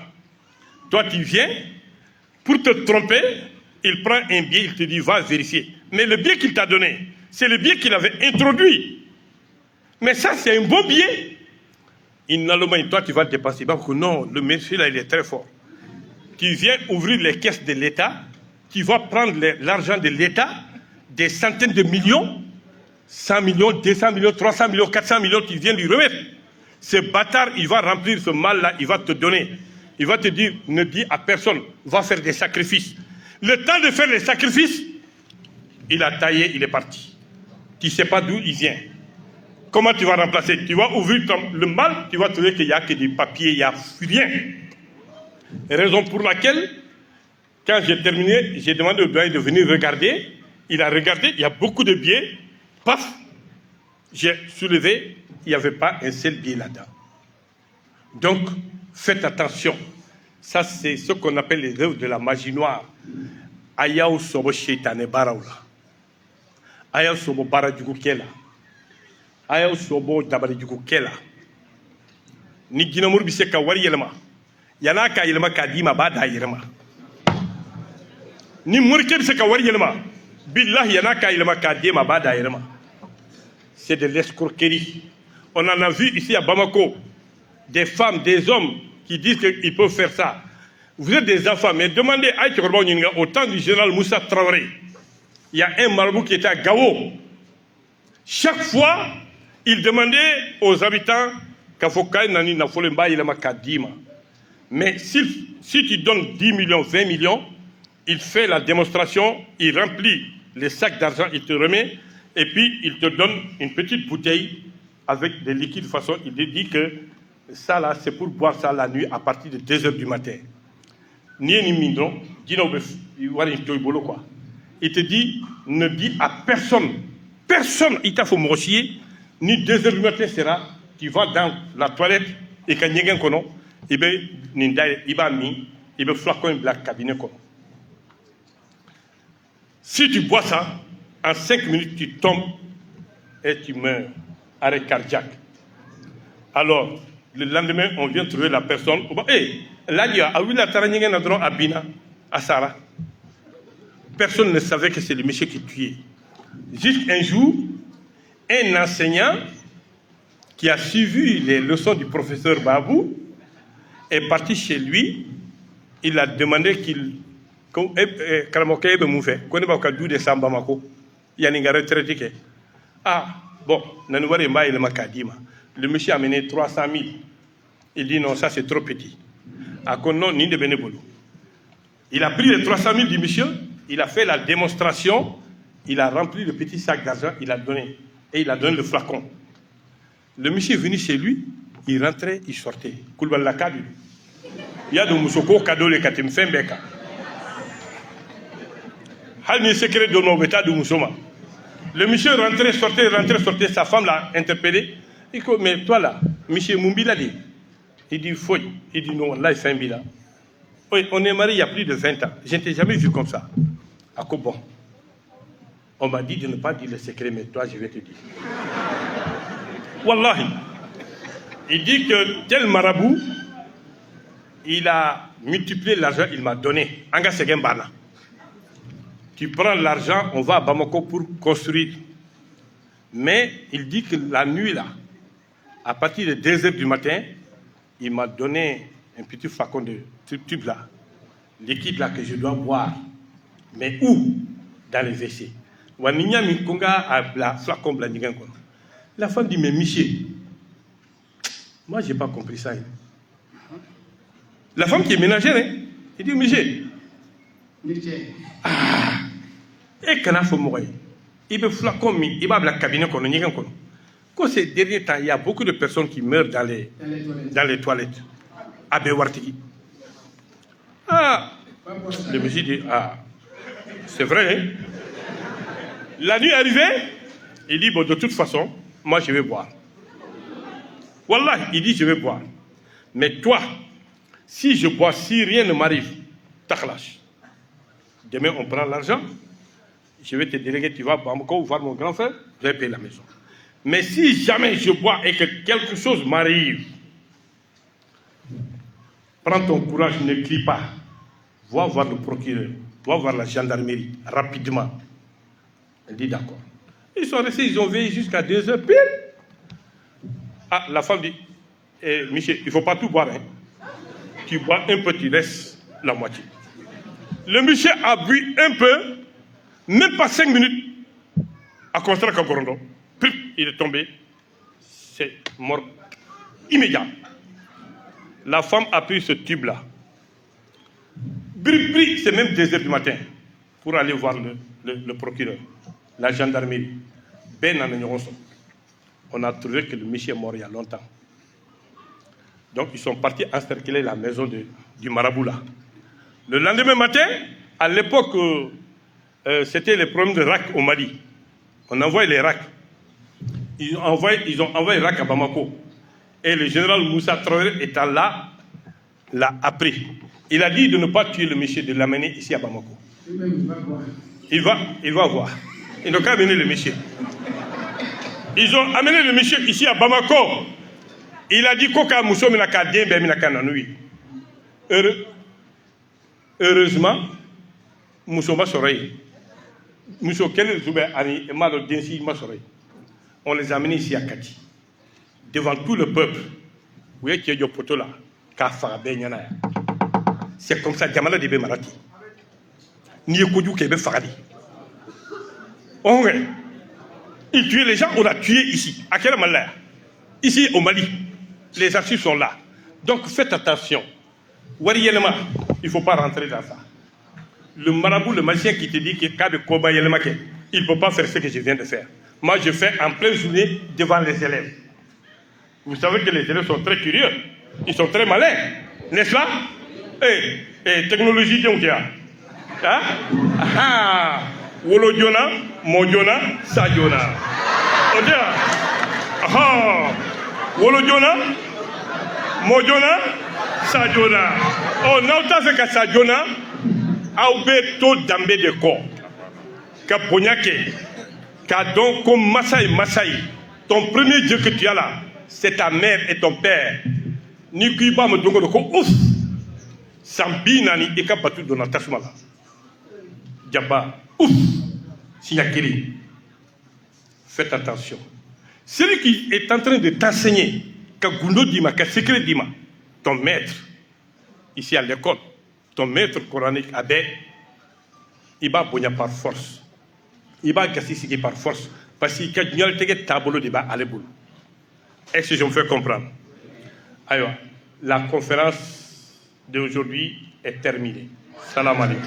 Toi, tu viens, pour te tromper, il prend un billet, il te dit, va vérifier. Mais le billet qu'il t'a donné, c'est le billet qu'il avait introduit. Mais ça, c'est un beau billet. Inallement, toi, tu vas dépenser. Parce que non, le monsieur là, il est très fort. Tu viens ouvrir les caisses de l'État, tu vas prendre l'argent de l'État, des centaines de millions, 100 millions, 200 millions, 300 millions, 400 millions, tu viens lui remettre. Ce bâtard, il va remplir ce mal-là, il va te donner. Il va te dire, ne dis à personne, va faire des sacrifices. Le temps de faire les sacrifices, il a taillé, il est parti. Tu ne sais pas d'où il vient. Comment tu vas remplacer? Tu vas ouvrir le mal, tu vas trouver qu'il n'y a que des papiers, il n'y a rien. Raison pour laquelle, quand j'ai terminé, j'ai demandé au doyen de venir regarder. Il a regardé, il y a beaucoup de billets. Paf, j'ai soulevé, il n'y avait pas un seul billet là-dedans. Donc, faites attention. Ça, c'est ce qu'on appelle les œuvres de la magie noire. Ayaw sobo sheitane barawla. Ayaw sobo barajugu kela. Ayaw sobo dabarajugu kela. Ni ginamur bi se ka wari yelma. Yana ka yelma ka dima ba da yelma. Ni murke bi se ka wari yelma. Billahi yana ka yelma ka dima ba da yelma. C'est de l'escroquerie. On en a vu ici à Bamako des femmes, des hommes qui disent qu'ils peuvent faire ça. Vous êtes des enfants, mais demandez à Tchorba au temps du général Moussa Traoré. Il y a un marabout qui était à Gao. Chaque fois, il demandait aux habitants mais si tu donnes 10 millions, 20 millions, il fait la démonstration, il remplit les sacs d'argent, il te remet, et puis il te donne une petite bouteille avec des liquides de façon, il te dit que ça là, c'est pour boire ça la nuit à partir de 2 h du matin. Il te dit, ne dis à personne, il t'a fait mochier, ni 2 h du matin sera, tu vas dans la toilette, et quand il y a un kono, il va mis, il va flacon un black cabinet kono. Si tu bois ça, en 5 minutes, tu tombes et tu meurs. Arrêt cardiaque. Alors, le lendemain, on vient trouver la personne. Là, il y a Abina, à Sarah. Personne ne savait que c'est le monsieur qui tuait. Jusqu'un jour, un enseignant qui a suivi les leçons du professeur Babou est parti chez lui. Il a demandé qu'il. Ah, bon, le monsieur a amené 300 000. Il dit non, ça c'est trop petit. Il a pris les 300 000 du monsieur, il a fait la démonstration, il a rempli le petit sac d'argent, il a donné. Et il a donné le flacon. Le monsieur est venu chez lui, il rentrait, il sortait. Il y a de Moussoko, cadeau, les Katimfembeka. Le monsieur rentrait, sortait, sa femme l'a interpellé. Il dit, mais toi là, monsieur Moumbi l'a dit. Il dit, fouille. Il dit, non, là, il fait un bilan. Oui, on est marié il y a plus de 20 ans. Je ne t'ai jamais vu comme ça. À quoi bon? On m'a dit de ne pas dire le secret, mais toi, je vais te dire. Wallahi. Il dit que tel marabout, il a multiplié l'argent, il m'a donné. Anga Segembana. Tu prends l'argent, on va à Bamako pour construire. Mais il dit que la nuit, là, à partir de 2 h du matin, il m'a donné un petit flacon de tube là, liquide là que je dois boire. Mais où? Dans les WC. La femme dit, mais Miché, moi je n'ai pas compris ça. La femme qui est ménagère, hein? Il dit, Miché. Ah, et quand il faut mourir, il veut flacon, il va dans le cabinet. Quand ces derniers temps, il y a beaucoup de personnes qui meurent dans les toilettes. À Bewartiki. Ah, le monsieur dit, ah, c'est vrai, hein? La nuit arrivée, il dit, bon, de toute façon, moi je vais boire. Wallah, il dit, je vais boire. Mais toi, si je bois, si rien ne m'arrive, t'achlash. Demain, on prend l'argent, je vais te déléguer, tu vas à Bamako voir mon grand frère, vous allez payer la maison. Mais si jamais je bois et que quelque chose m'arrive, prends ton courage, ne crie pas. Va voir le procureur, va voir la gendarmerie, rapidement. Elle dit d'accord. Ils sont restés, ils ont veillé jusqu'à 2 heures pile. Ah, la femme dit, Michel, il ne faut pas tout boire. Hein. Tu bois un peu, tu laisses la moitié. Le monsieur a bu un peu, même pas 5 minutes, à construire Kakorondo. Il est tombé, c'est mort immédiat. La femme a pris ce tube-là. C'est même 2 heures du matin pour aller voir le procureur, la gendarmerie. On a trouvé que le monsieur est mort il y a longtemps. Donc ils sont partis encercler la maison du marabout là. Le lendemain matin, à l'époque, c'était les problèmes de RAC au Mali. On envoyait les RAC. Ils ont envoyé RAC à Bamako. Et le général Moussa Traoré étant là, l'a appris. Il a dit de ne pas tuer le monsieur, de l'amener ici à Bamako. Il va voir. Ils n'ont qu'à amener le monsieur. Ils ont amené le monsieur ici à Bamako. Il a dit Koka Mousso Minaka Dien Minaka Nanoui. Heureusement, Mousso Massorei. Mousso Kel Zoubé Ani et Malo Diensi Massorei. On les a amenés ici à Kati. Devant tout le peuple. Vous voyez qu'il y a du poteau là. C'est comme ça, Djamala Debe Marati. Ni Kodou Kebe Faradi. Il tuait les gens, on a tué ici. À quel moment là? Ici au Mali. Les archives sont là. Donc faites attention. Warielema, il ne faut pas rentrer dans ça. Le marabout, le magicien qui te dit qu'il y a de Koba Yelemake, il ne peut pas faire ce que je viens de faire. Moi, je fais en pleine journée devant les élèves. Vous savez que les élèves sont très curieux. Ils sont très malins. N'est-ce pas? Technologie, donc, hein? Ah! Wolodjona, Modjona, Sadjona. Ah! Wolodjona, Modjona, Sadjona. Oh, n'autant fait que Sadjona, Aoubeto Dambe de Ko. Kaponyake. Kadon comme Massaï. Ton premier Dieu que tu as là, c'est ta mère et ton père. Ni Kuiba me donne ko ouf. Sambi nani eka batu dona tasmala. Djaba ouf. Signakiri. Faites attention. Celui qui est en train de t'enseigner, Kagundo Dima, Kasekre Dima, ton maître, ici à l'école, ton maître coranique, Abbé, il va bonner par force. Il va gasser par force. Parce qu'il y a un tableau de bas à l'éboule. Est-ce que je me fais comprendre? Alors, la conférence d'aujourd'hui est terminée. Salam alaikum.